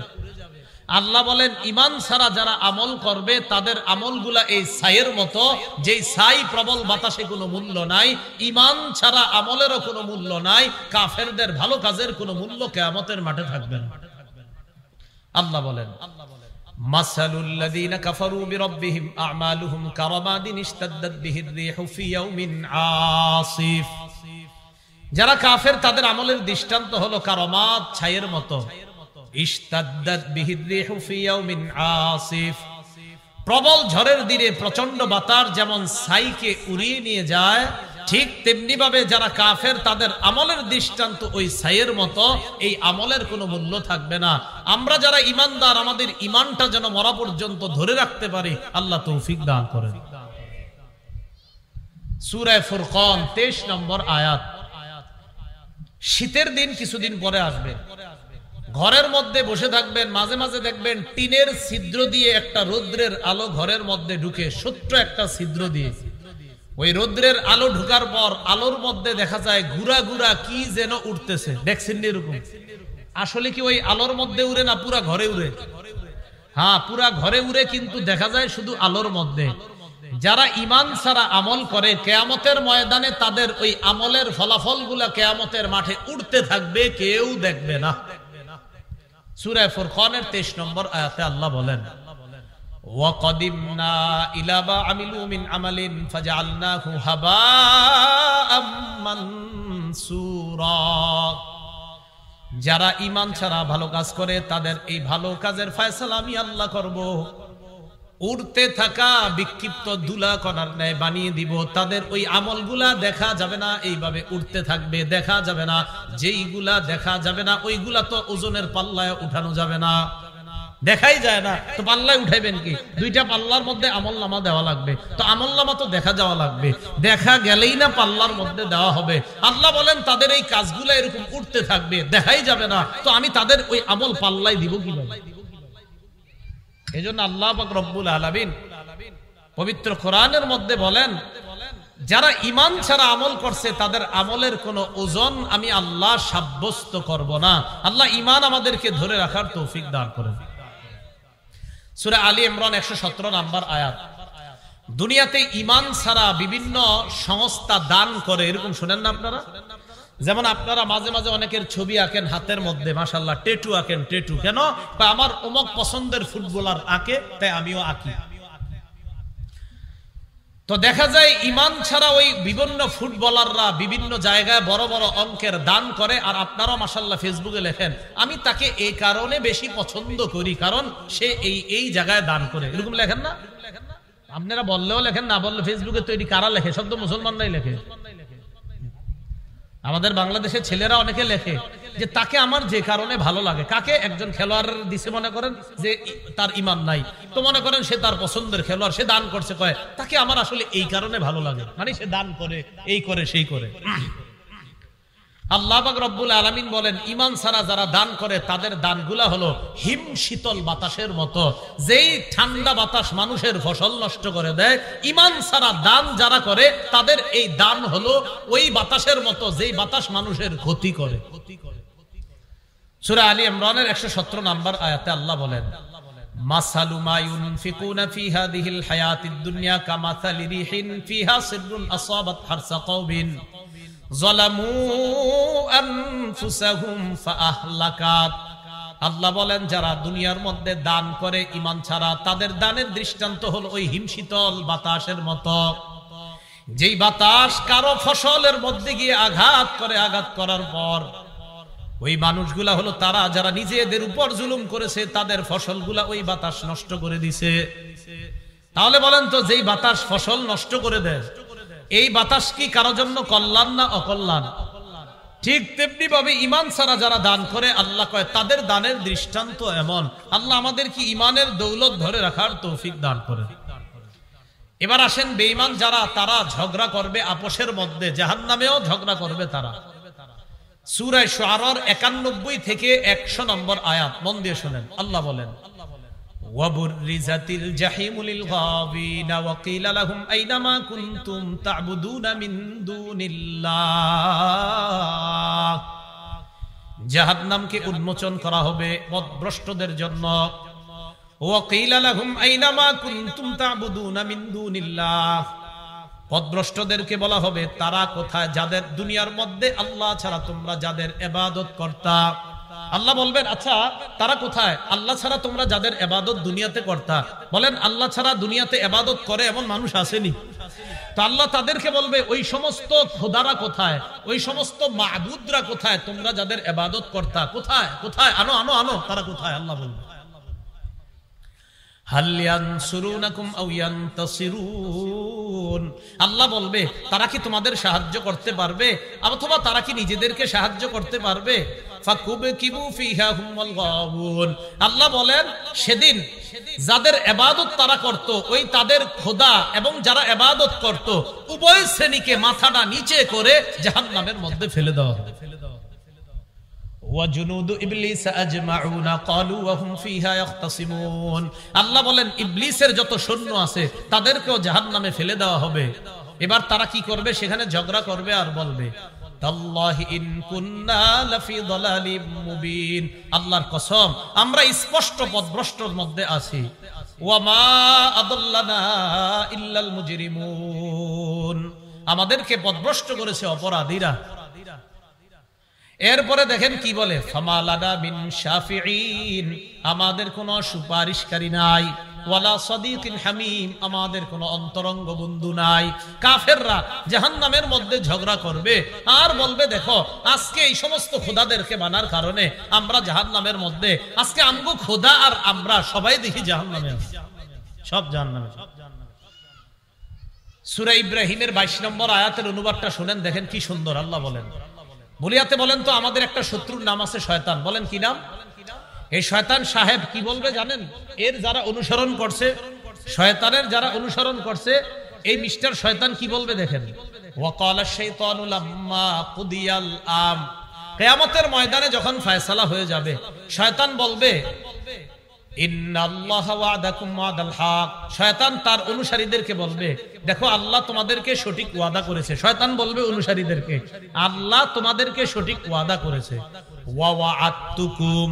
আল্লাহ বলেন ঈমান ছাড়া যারা আমল করবে তাদের আমলগুলা এই ছাইয়ের মতো, যেই ছাই প্রবল বাতাসে কোনো মূল্য নাই। ঈমান ছাড়া আমলেরও কোনো মূল্য নাই, কাফেরদের ভালো কাজের কোনো মূল্য কিয়ামতের মাঠে থাকবে না। আল্লাহ বলেন মাসালুল লাযীনা কাফারু বিরাব্বিহিম আ'মালুহুম কারামাদিন ইশতাদ্দাত বিহির রিহু ফি ইয়াউমিন আসিফ। যারা কাফের তাদের আমলের দৃষ্টান্ত হলো কারামাত, ছাইয়ের মতো। ইশতাদ্দাত বিহির রিহু ফি ইয়াউমিন আসিফ। প্রবল ঝড়ের দিনে প্রচন্ড বাতাস যেমন ছাইকে উড়িয়ে নিয়ে যায়, ঠিক তেমনি ভাবে যারা কাফের তাদের আমলের দৃষ্টান্ত ওই ছাইয়ের মতো, এই আমলের কোনো মূল্য থাকবে না। আমরা যারা ঈমানদার, আমাদের ঈমানটা যেন মরা পর্যন্ত ধরে রাখতে পারি, আল্লাহ তৌফিক দান করেন। সূরা ফুরকান 23 নম্বর আয়াত। শীতের দিন কিছুদিন পরে আসবে, ঘরের মধ্যে বসে থাকবেন, মাঝে মাঝে দেখবেন টিনের ছিদ্র দিয়ে একটা রৌদ্রের আলো ঘরের মধ্যে ঢুকে, ছোট্ট একটা ছিদ্র দিয়ে। ওই রৌদ্রের আলো ঢুকার পর আলোর মধ্যে দেখা যায় ঘুরা ঘুরা কি যেন উঠতেছে, দেখছেন এরকম? আসলে কি ওই আলোর মধ্যে উড়ে না পুরা ঘরে উড়ে? হ্যাঁ, পুরা ঘরে উড়ে, কিন্তু দেখা যায় শুধু আলোর মধ্যে। যারা ঈমান ছাড়া আমল করে কিয়ামতের ময়দানে তাদের ওই আমলের ফলাফল গুলা কিয়ামতের মাঠে উড়তে থাকবে, কেউ দেখবে না। সূরা ফুরকানের 23 নম্বর আয়াতে আল্লাহ বলেন ওয়াকাদিমনা ইলা মা আমিলু মিন আমালিন ফাজআলনাহু হাবাআম মানসুরা। যারা ঈমান ছাড়া ভালো কাজ করে তাদের এই ভালো কাজের ফয়সালা আমি আল্লাহ করব, উড়তে থাকা বিক্ষিপ্ত ধুলা কণার ন্যায় বানিয়ে দিব। তাদের ওই আমলগুলা দেখা যাবে না, এইভাবে উড়তে থাকবে, দেখা যাবে না। যেইগুলা দেখা যাবে না ওইগুলা তো ওজনের পাল্লায় উঠানো যাবে না, দেখাই যায় না, তো পাল্লায় উঠাইবেন কি? দুইটা পাল্লার মধ্যে আমল নামা দেওয়া লাগবে, তো আমল নামা তো দেখা যাওয়া লাগবে, দেখা গেলেই না পাল্লার মধ্যে দেওয়া হবে। আল্লাহ বলেন তাদের এই কাজগুলো এরকম উঠতে থাকবে, দেখাই যাবে না, তো আমি তাদের ওই আমল পাল্লায় দিব কিভাবে? এই জন্য আল্লাহ পাক রব্বুল আলামিন পবিত্র কোরআনের মধ্যে বলেন যারা ঈমান ছাড়া আমল করছে তাদের আমলের কোনো ওজন আমি আল্লাহ সাব্যস্ত করব না। আল্লাহ ঈমান আমাদেরকে ধরে রাখার তৌফিক দান করেন। সূরা আলী ইমরান 117 নম্বর আয়াত। দুনিয়াতে ঈমান ছাড়া বিভিন্ন সংস্থা দান করে, এরকম শুনেন না আপনারা? যেমন আপনারা মাঝে মাঝে অনেকের ছবি আঁকেন হাতের মধ্যে, মাশাআল্লাহ, টেটু আঁকেন। টেটু কেন? আমার অমুক পছন্দের ফুটবলার আঁকে, তাই আমিও আঁকি। তো দেখা যায় ঈমান ছাড়া ওই বিভিন্ন ফুটবলাররা বিভিন্ন জায়গায় বড় বড় অঙ্কের দান করে, আর আপনারাও মাশাআল্লাহ ফেসবুকে লেখেন আমি তাকে এই কারণে বেশি পছন্দ করি কারণ সে এই জায়গায় দান করে, এরকম লেখেন না? আপনারা বললেও লেখেন, না বললে ফেসবুকে তো এটি কারা লেখে? সব তো মুসলমানরাই লেখে। আমাদের বাংলাদেশের ছেলেরা অনেকে লেখে যে তাকে আমার যে কারণে ভালো লাগে। কাকে? একজন খেলোয়াড় দিছে, মনে করেন যে তার ঈমান নাই, তো মনে করেন সে তার পছন্দের খেলোয়াড়, সে দান করছে, কয় তাকে আমার আসলে এই কারণে ভালো লাগে, মানে সে দান করে, এই করে, সেই করে। আল্লাহ পাক রব্বুল আলামিন বলেন ঈমান ছাড়া যারা দান করে তাদের দানগুলা হলো হিম শীতল বাতাসের মতো, যেই ঠান্ডা বাতাস মানুষের ফসল নষ্ট করে দেয়। ঈমান ছাড়া দান যারা করে তাদের এই দান হলো ওই বাতাসের মতো যেই বাতাস মানুষের ক্ষতি করে। সূরা আলী ইমরানের 117 নম্বর আয়াতে আল্লাহ বলেন মাসালু মা ইউনফিকুনা ফি হাযিহিল হায়াতিদ দুনিয়া কামাসালি রিহিন ফিহা সিররুন আসাবাত হারসা কওমিন যালামু আনফুসাহুম ফাআহলাকাত। আল্লাহ বলেন যারা দুনিয়ার মধ্যে দান করে ঈমান ছাড়া, তাদের দানের দৃষ্টান্ত হলো ওই হিমশীতল বাতাসের মতো, যেই বাতাস কারো ফসলের মধ্যে গিয়ে আঘাত করে, আঘাত করার পর ওই মানুষগুলা হলো তারা যারা নিজেদের উপর জুলুম করেছে, তাদের ফসলগুলা ওই বাতাস নষ্ট করে দিছে। তাহলে বলেন তো, যেই বাতাস ফসল নষ্ট করে দেয়, এই বাতাস কি কারো জন্য কল্যাণ না অকল্যাণ? ঠিক তেমনি ভাবে ঈমান ছাড়া যারা দান করে, আল্লাহ কয় তাদের দানের দৃষ্টান্ত এমন। আল্লাহ আমাদের কি ঈমানের দৌলত ধরে রাখার তৌফিক দান করে। এবার আসেন বেঈমান যারা, তারা ঝগড়া করবে আপোষের মধ্যে, জাহান্নামেও ঝগড়া করবে তারা। সূরা শুআরার 91 থেকে 100 নম্বর আয়াত মন দিয়ে শুনেন। আল্লাহ বলেন ওয়াবুররিজাতিল জাহিমু লিল গাবিনা ওয়া কিলা লাহুম আইনা মা কুনতুম তা'বুদুনা মিন দুনিল্লাহ। জাহান্নামকে উন্মোচন করা হবে পথভ্রষ্টদের জন্য। ওয়া কিলা লাহুম আইনা মা কুনতুম তা'বুদুনা মিন দুনিল্লাহ, পথভ্রষ্টদেরকে বলা হবে তারা কোথায় যাদের দুনিয়ার মধ্যে আল্লাহ ছাড়া তোমরা যাদের ইবাদত করতা। আল্লাহ বলবেন আচ্ছা তারা কোথায়? আল্লাহ ছাড়া তোমরা যাদের ইবাদত দুনিয়াতে করতা, বলেন আল্লাহ ছাড়া দুনিয়াতে ইবাদত করে এমন মানুষ আসেনি? তো আল্লাহ তাদেরকে বলবে ওই সমস্ত খোদারা কোথায়, ওই সমস্ত মাবুদরা কোথায়, তোমরা যাদের ইবাদত করতা কোথায়? কোথায়? আনো আনো আনো, তারা কোথায়? আল্লাহ বলবে হাল ইয়ানসুরুনাকুম আও ইয়ানতাসিরুন। আল্লাহ বলবে তারা কি তোমাদের সাহায্য করতে পারবে অথবা তারা কি নিজেদেরকে সাহায্য করতে পারবে? ফাকুবকিবু ফিহা হুমুল গাবুন। আল্লাহ বলেন সেদিন যাদের ইবাদত তারা করত, ওই তাদের খোদা এবং যারা ইবাদত করত উভয় শ্রেণীকে মাথাটা নিচে করে জাহান্নামের মধ্যে ফেলে দেওয়া হবে। আল্লাহ বলেন ইবলিসের যত সৈন্য আছে তাদেরকেও জাহান্নামে ফেলে দেওয়া হবে। এবার তারা কি করবে? সেখানে ঝগড়া করবে আর বলবে তাল্লাহি ইন কুন্না লাফি দালালিম মুবিন, আল্লাহর কসম আমরা স্পষ্ট পথভ্রষ্টর মধ্যে আছি। ওয়া মা আদাল্লানা ইল্লাল মুজরিমুন, আমাদেরকে পথভ্রষ্ট করেছে অপরাধীরা। এরপরে দেখেন কি বলে ফামালানা মিন শাফিঈন, আমাদের কোনো সুপারিশকারী নাই, ওয়ালা সাদিকিন হামিম, আমাদের কোনো অন্তরঙ্গ বন্ধু নাই। কাফেররা জাহান্নামের মধ্যে ঝগড়া করবে আর বলবে দেখো আজকে এই সমস্ত খোদাদেরকে মানার কারণে আমরা জাহান্নামের মধ্যে, আজকে আমগো খোদা আর আমরা সবাই দেখি জাহান্নামে আছি, সব জাহান্নামে। সূরা ইব্রাহিমের 22 নম্বর আয়াতের অনুবাদটা শুনেন, দেখেন কি সুন্দর। আল্লাহ বলেন বলিয়াতে বলেন তো আমাদের একটা শত্রুর নাম আছে শয়তান, বলেন কি নাম? এই শয়তান সাহেব কি বলবে জানেন? এর যারা অনুসরণ করছে, শয়তানের যারা অনুসরণ করছে, এই মিস্টার শয়তান কি বলবে দেখেন। ওয়াকালা শাইতানু লাম্মা কুদিয়াল আম, কিয়ামতের ময়দানে যখন ফয়সালা হয়ে যাবে, শয়তান বলবে ইন্নাল্লাহা ওয়াদাকুম ওয়াদাল হক, শয়তান তার অনুসারীদেরকে বলবে দেখো আল্লাহ তোমাদেরকে সঠিক ওয়াদা করেছে। শয়তান বলবে অনুসারীদেরকে আল্লাহ তোমাদেরকে সঠিক ওয়াদা করেছে। ওয়া ওয়াআতুকুম,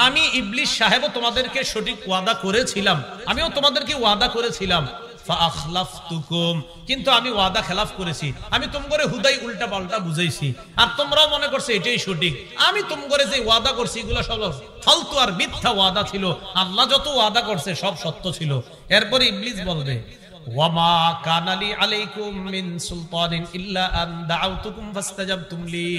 আমি ইবলিস সাহেবও তোমাদেরকে সঠিক ওয়াদা করেছিলাম, আমিও তোমাদেরকে ওয়াদা করেছিলাম। ফাআখলাফতুকুম, কিন্তু আমি ওয়াদা খেলাফ করেছি, আমি তোমগরে হুদাই উল্টা পাল্টা বুঝাইছি, আর তোমরাও মনে করছো এটাই সঠিক। আমি তোমগরে যে ওয়াদা করছি এগুলো সব ফালতু আর মিথ্যা ওয়াদা ছিল, আল্লাহ যত ওয়াদা করছে সব সত্য ছিল। এরপরে ইবলিস বলবে ওয়ামা কানা লি আলাইকুম মিন সুলতানিন ইল্লা আন দাআউতুকুম ফাস্তাজাবতুম লি।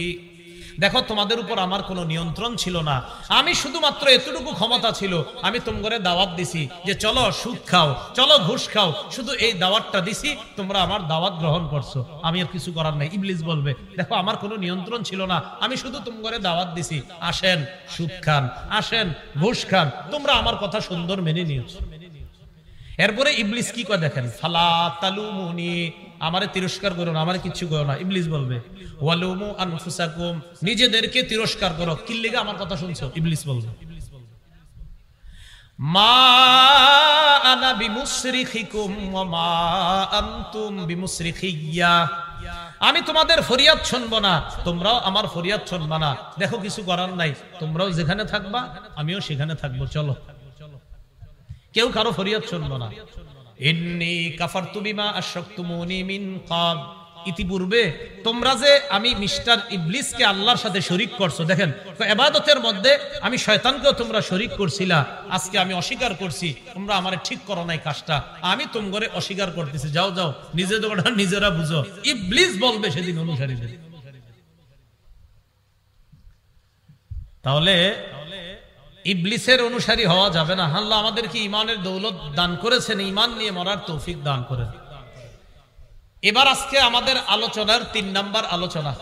দেখো তোমাদের উপর আমার কোনো নিয়ন্ত্রণ ছিল না, আমি শুধুমাত্র এতটুকু ক্ষমতা ছিল, আমি তোমগরে দাওয়াত দিছি যে চলো সুদ খাও, চলো ঘুষ খাও, শুধু এই দাওয়াতটা দিছি, তোমরা আমার দাওয়াত গ্রহণ করছো, আমি আর কিছু করার নাই। ইবলিস বলবে দেখো আমার কোনো নিয়ন্ত্রণ ছিল না, আমি শুধু তোমগরে দাওয়াত দিছি, আসেন সুদ খান, আসেন ঘুষ খান, তোমরা আমার কথা সুন্দর মেনে নিয়েছো। এরপরে ইবলিস কি করে দেখেন, ফালা তালুমুনি, আমারে তিরস্কার করো না, আমারে কিচ্ছু করো না। ইবলিস বলবে ওয়ালুমু আনফুসাকুম, নিজেদেরকে তিরস্কার করো, কি লিগে আমার কথা শুনছো। ইবলিস বলবে মা আনা বিমুসরিখিকুম ওয়া মা আনতুম বিমুসরিখিয়া, আমি তোমাদের ফরিয়াদ শুনবো না, তোমরাও আমার ফরিয়াদ শুনবা না। দেখো কিছু করার নাই, তোমরাও যেখানে থাকবা আমিও সেখানে থাকবো, চলো, কেউ কারো ফরিয়াদ শুনবো না। ইন্নী কাফারতু বিমা আশরাকতুমুনি মিন ক্বাব, ইতিপূর্বে তোমরা যে আমি মিস্টার ইবলিসকে আল্লাহর সাথে শরীক করছো, দেখেন ইবাদতের মধ্যে আমি শয়তানকেও তোমরা শরীক করছিলা, আজকে আমি অস্বীকার করছি, তোমরা আমারে ঠিক করো নাই কাজটা, আমি তোমগরে অস্বীকার করতেছি, যাও যাও নিজেরা নিজেরা বুঝো। ইবলিস বলবে সেদিন অনুসারীদের। তাহলে ইবলিসের অনুসারী হওয়া যাবে না। আল্লাহ আমাদেরকে ঈমানের দৌলত দান করেছেন, ঈমান নিয়ে মরার তৌফিক দান করেন। এবার আজকে আমাদের আলোচনার 3 নাম্বার আলোচনা,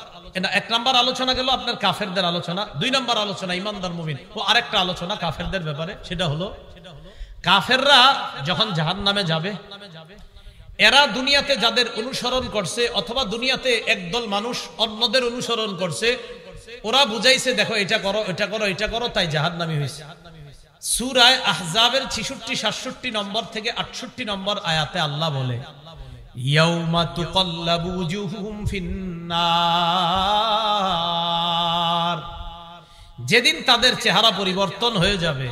1 নাম্বার আলোচনা গেল আপনার কাফেরদের আলোচনা, 2 নাম্বার আলোচনা ঈমানদার মুমিন, ও আরেকটা আলোচনা কাফেরদের ব্যাপারে, সেটা হলো কাফেররা যখন জাহান্নামে যাবে, এরা দুনিয়াতে যাদের অনুসরণ করছে অথবা দুনিয়াতে একদল মানুষ অন্যদের অনুসরণ করছে, ওরা বুঝাইছে দেখো এটা করো, এটা করো, এটা করো, তাই জাহান্নামী হয়েছে। সূরা আহজাবের 66-67 নম্বর থেকে 68 নম্বর আয়াতে আল্লাহ বলে ইয়াউমা তুকাল্লাবু ওয়ুজুহুম ফিন্নার, যেদিন তাদের চেহারা পরিবর্তন হয়ে যাবে,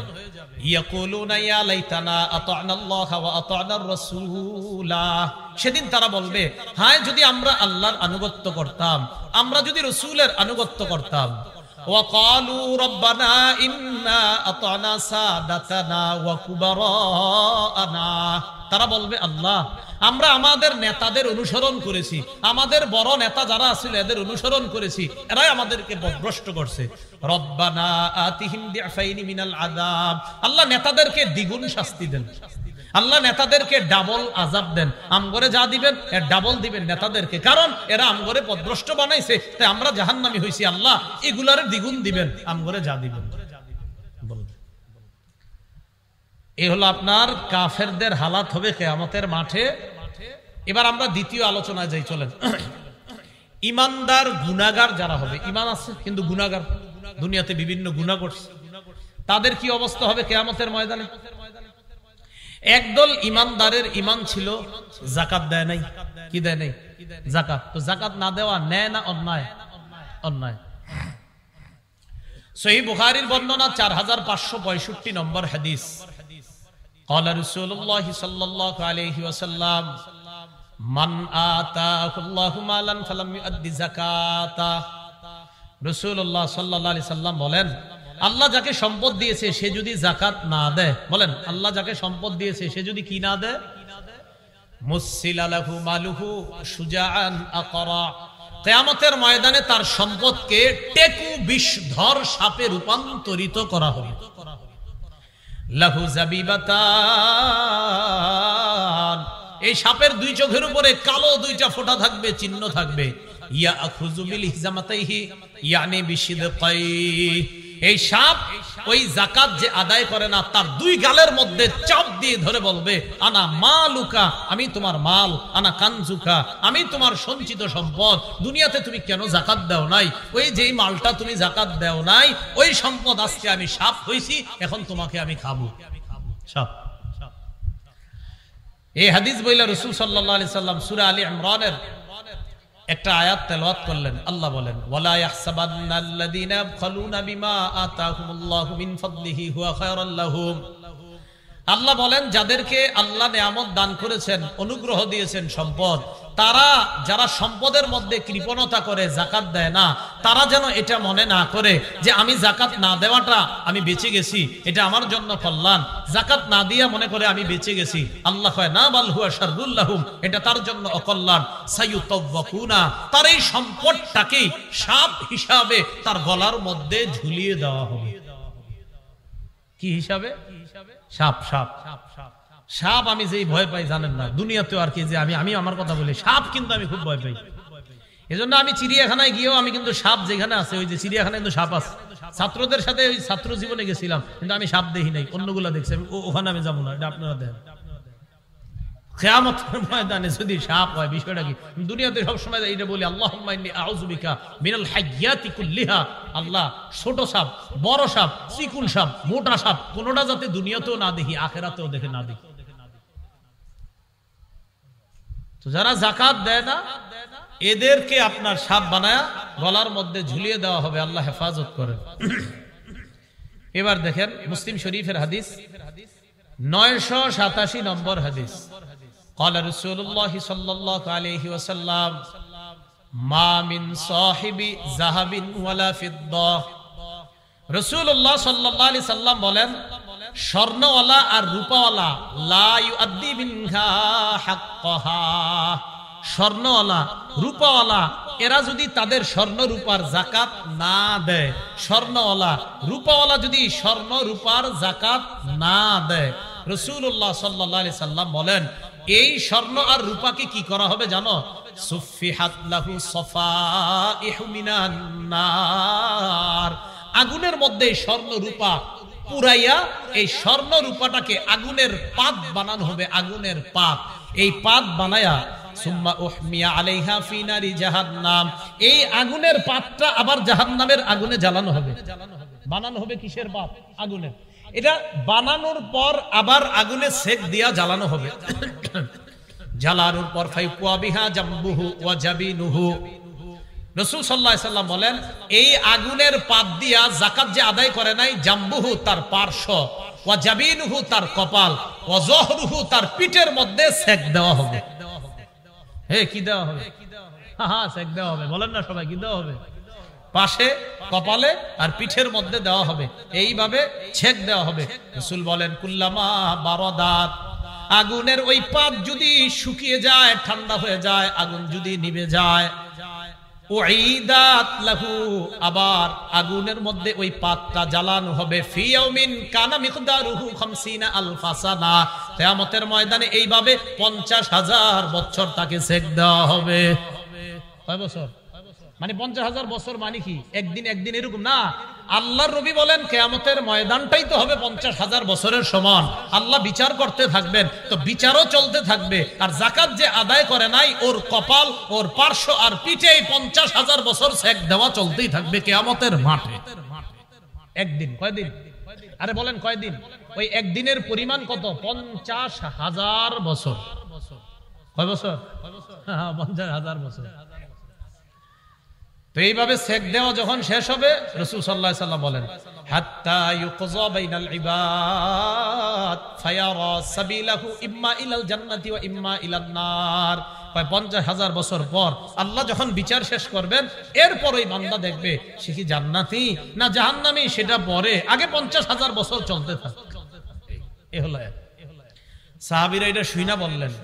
ইয়াকুলুনা ইয়া লাইতানা আতা'না আল্লাহ ওয়া আতা'নার রাসূলা, সেদিন তারা বলবে হায় যদি আমরা আল্লাহর আনুগত্য করতাম, আমরা যদি রাসূলের আনুগত্য করতাম। ওয়া ক্বালু রাব্বানা ইন্না আতা'না সাদাতানা ওয়া কুবারানা, তারা বলবে আল্লাহ আমরা আমাদের নেতাদের অনুসরণ করেছি, আমাদের বড় নেতা যারা ছিল এদের অনুসরণ করেছি, এরাই আমাদেরকে পথভ্রষ্ট করছে। রব্বানা আতিহিম দি'ফাইনি মিনাল আযাব, আল্লাহ নেতাদেরকে দ্বিগুণ শাস্তি দেন, আল্লাহ নেতাদেরকে ডাবল আযাব দেন, আমগরে যা দিবেন এর ডাবল দিবেন নেতাদেরকে, কারণ এরা আমগরে পথভ্রষ্ট বানাইছে, তাই আমরা জাহান্নামী হইছি, আল্লাহ এগুলার দ্বিগুণ দিবেন, আমগরে যা দিবেন। এই হলো আপনার কাফেরদের হালাত হবে কিয়ামতের মাঠে। এবার আমরা দ্বিতীয় আলোচনায় যাই, চলেন। ঈমানদার গুনাহগার যারা হবে, ঈমান আছে কিন্তু গুনাহগার, দুনিয়াতে বিভিন্ন গুনাহ করছে, তাদের কি অবস্থা হবে কিয়ামতের ময়দানে? একদল ঈমানদারের ঈমান ছিল যাকাত দেয় নাই, কি দেয় নাই? যাকাত। তো যাকাত না দেওয়া ন্যায় না অন্যায়? অন্যায়। সহিহ বুখারীর বর্ণনা 4565 নম্বর হাদিস, قال رسول الله صلى الله عليه وسلم من آتاه الله مالا فلم يؤدي زكاته, রাসূলুল্লাহ সাল্লাল্লাহু আলাইহি সাল্লাম বলেন আল্লাহ যাকে সম্পদ দিয়েছে সে যদি যাকাত না দেয়, বলেন আল্লাহ যাকে সম্পদ দিয়েছে সে যদি কি না দেয়, মুসিলা লাহু মালুহু শুজাআন আকরা, কিয়ামতের ময়দানে তার সম্পদকে টেকু বিষধর সাপে রূপান্তরিত করা হবে। লাহু জাবিবাতান, এই সাপের 2 চোখের উপরে কালো 2টা ফোঁটা থাকবে, চিহ্ন থাকবে। ইয়া আখুযু বিল হিজামাতাইহি ইয়ানি বিশিদকাই, এই সাপ ওই যাকাত যে আদায় করে না তার 2 গালের মধ্যে চাপ দিয়ে ধরে বলবে আনা মালুকা, আমি তোমার মাল, আনা কানজুকা, আমি তোমার সঞ্চিত সম্পদ, দুনিয়াতে তুমি কেন যাকাত দাও নাই, ওই যেই মালটা তুমি যাকাত দাও নাই ওই সম্পদ আজকে আমি সাপ হইছি, এখন তোমাকে আমি খাবো। সাপ। এই হাদিস বইলা রাসূল সাল্লাল্লাহু আলাইহি সাল্লাম সূরা আলী ইমরানের একটা আয়াত তেলাওয়াত করলেন। আল্লাহ বলেন ওয়ালা ইয়াহসাবান্নাল্লাযীনা ইয়াবখালুনা বিমা আতাহুমুল্লাহু মিন ফাদলিহি হুয়া খায়রাল লাহুম, আল্লাহ বলেন যাদেরকে আল্লাহ নেয়ামত দান করেছেন, অনুগ্রহ দিয়েছেন, সম্পদ, তারা যারা সম্পদের মধ্যে কৃপণতা করে যাকাত দেয় না, তারা যেন এটা মনে না করে যে আমি যাকাত না দেওয়াটা আমি বেঁচে গেছি, এটা আমার জন্য কল্যাণ। যাকাত না দিয়া মনে করে আমি বেঁচে গেছি। আল্লাহ কয় না, বাল হুয়া শাররুল লাহুম, এটা তার জন্য অকল্যাণ। সায়ুতাওয়াকুনা, তার এই সম্পদটাকে সাপ হিসাবে তার গলার মধ্যে ঝুলিয়ে দেওয়া হবে। কি হিসাবে? সাপ। সাপ সাপ আমি যেই ভয় পাই জানেন না, দুনিয়াতে আর কি, যে আমি আমার কথা বলি, সাপ কিন্তু আমি খুব ভয় পাই। এজন্য আমি চিড়িয়াখানায় গিয়েও আমি কিন্তু সাপ যেখানে আছে, ওই যে চিড়িয়াখানায় কিন্তু সাপ আছে, ছাত্রদের সাথে ওই ছাত্র জীবনে গেছিলাম, কিন্তু আমি সাপ দেখি নাই, অন্যগুলা দেখছি, ওখানে আমি যাবো না, এটা আপনারা দেখেন। কিয়ামতের ময়দানে যদি সাপ হয়, বিষয়টা কি? দুনিয়াতে সব সময় এটা বলি, আল্লাহুম্মা ইন্নী আউযু বিকা মিনাল হাইয়াতি কুল্লিহা, আল্লাহ ছোট সাপ, বড় সাপ, চিকুন সাপ, মোটা সাপ, কোনোটা যাতে দুনিয়াতেও না দেখি, আখিরাতেও দেখে না দেখি। তো যারা যাকাত দেয় না, এদেরকে আপনার সাপ বানায়া গলার মধ্যে ঝুলিয়ে দেওয়া হবে। আল্লাহ হেফাজত করেন। এবার দেখেন মুসলিম শরীফের হাদিস, 987 নম্বর হাদিস। قال رسول الله صلى الله عليه وسلم ما من صاحب ذهب ولا فضة। রাসূলুল্লাহ সাল্লাল্লাহু আলাইহি সাল্লাম বলেন, স্বর্ণওয়ালা আর রূপাওয়ালা লা ইউআদ্দি মিনহা হাক্কাহা, স্বর্ণওয়ালা রূপাওয়ালা এরা যদি তাদের স্বর্ণ রূপার যাকাত না দেয়, স্বর্ণওয়ালা রূপাওয়ালা যদি স্বর্ণ রূপার যাকাত না দেয়, রাসূলুল্লাহ সাল্লাল্লাহু আলাইহি সাল্লাম বলেন এই স্বর্ণ আর রূপাকে কি করা হবে জানো? সুফিহাত লাহু সাফাইহু মিনান নার, আগুনের মধ্যে স্বর্ণ রূপা পুরাইয়া এই স্বর্ণ রূপাটাকে আগুনের পাত বানানো হবে, আগুনের পাত। এই পাত বানায়া সুম্মা উহমিয়া আলাইহা ফি নারি জাহান্নাম, এই আগুনের পাতটা আবার জাহান্নামের আগুনে জ্বালানো হবে। বানানো হবে কিসের পাত? আগুনের। এটা বানানোর পর আবার আগুনে সেক দিয়া জ্বালানো হবে। জ্বালানোর পর ফাইকুয়া বিহা জামবুহু ওয়া জাবিনুহু, রাসূল সাল্লাল্লাহু আলাইহি সাল্লাম বলেন এই আগুনের পাত দিয়া যাকাত যে আদায় করে নাই, জামবুহু তার পার্শ্ব, ওয়া জাবিনুহু তার কপাল, ওয়া যহরুহু তার পিঠের মধ্যে সেক দেওয়া হবে। হে কি দেওয়া হবে? হ্যাঁ সেক দেওয়া হবে। বলেন না সবাই, কি দেওয়া হবে? পাশে, কপালে আর পিঠের মধ্যে দেওয়া হবে, এইভাবে ছেক দেওয়া হবে। রাসূল বলেন কুল্লামা বারাদাত, আগুনের ওই পাত যদি শুকিয়ে যায়, ঠান্ডা হয়ে যায়, আগুন যদি নিভে যায়, উঈদাত লাহু, আবার আগুনের মধ্যে ওই পাতটা জ্বালানো হবে। ফি ইয়াউমিন কানা মিকদারুহু 50 আলফা সানা, কিয়ামতের ময়দানে এইভাবে 50,000 বছর তাকে সেক দেওয়া হবে। কয় বছর? মানে 50,000 বছর মানে কি একদিন একদিন এরকম না। আল্লাহর নবী বলেন কিয়ামতের ময়দানটাই তো হবে 50,000 বছরের সমান। আল্লাহ বিচার করতে থাকবেন, তো বিচারও চলতে থাকবে। আর যাকাত যে আদায় করে নাই, ওর কপাল, ওর পার্শ্ব আর পিঠে 50,000 বছর সেক দেওয়া চলতেই থাকবে কিয়ামতের মাঠে। একদিন, কয়দিন? আরে বলেন কয়দিন? ওই একদিনের পরিমাণ কত? 50,000 বছর। কয় বছর? হ্যাঁ 50,000 বছর। তো এইভাবে সেক দেওয়া যখন শেষ হবে, রাসূল সাল্লাল্লাহু আলাইহি সাল্লাম বলেন হাত্তা ইউকযা বাইনাল ইবাদ ফায়ারা সাবিলাহু ইম্মা ইলাল জান্নাতি ওয়া ইম্মা ইলান নার। 50,000 বছর পর আল্লাহ যখন বিচার শেষ করবেন, এরপর ওই বান্দা দেখবে সে কি জান্নাতি না জাহান্নামী, সেটা পরে, আগে 50,000 বছর চলতে থাকে। এ হলো সাহাবীরা এটা শুইনা বললেন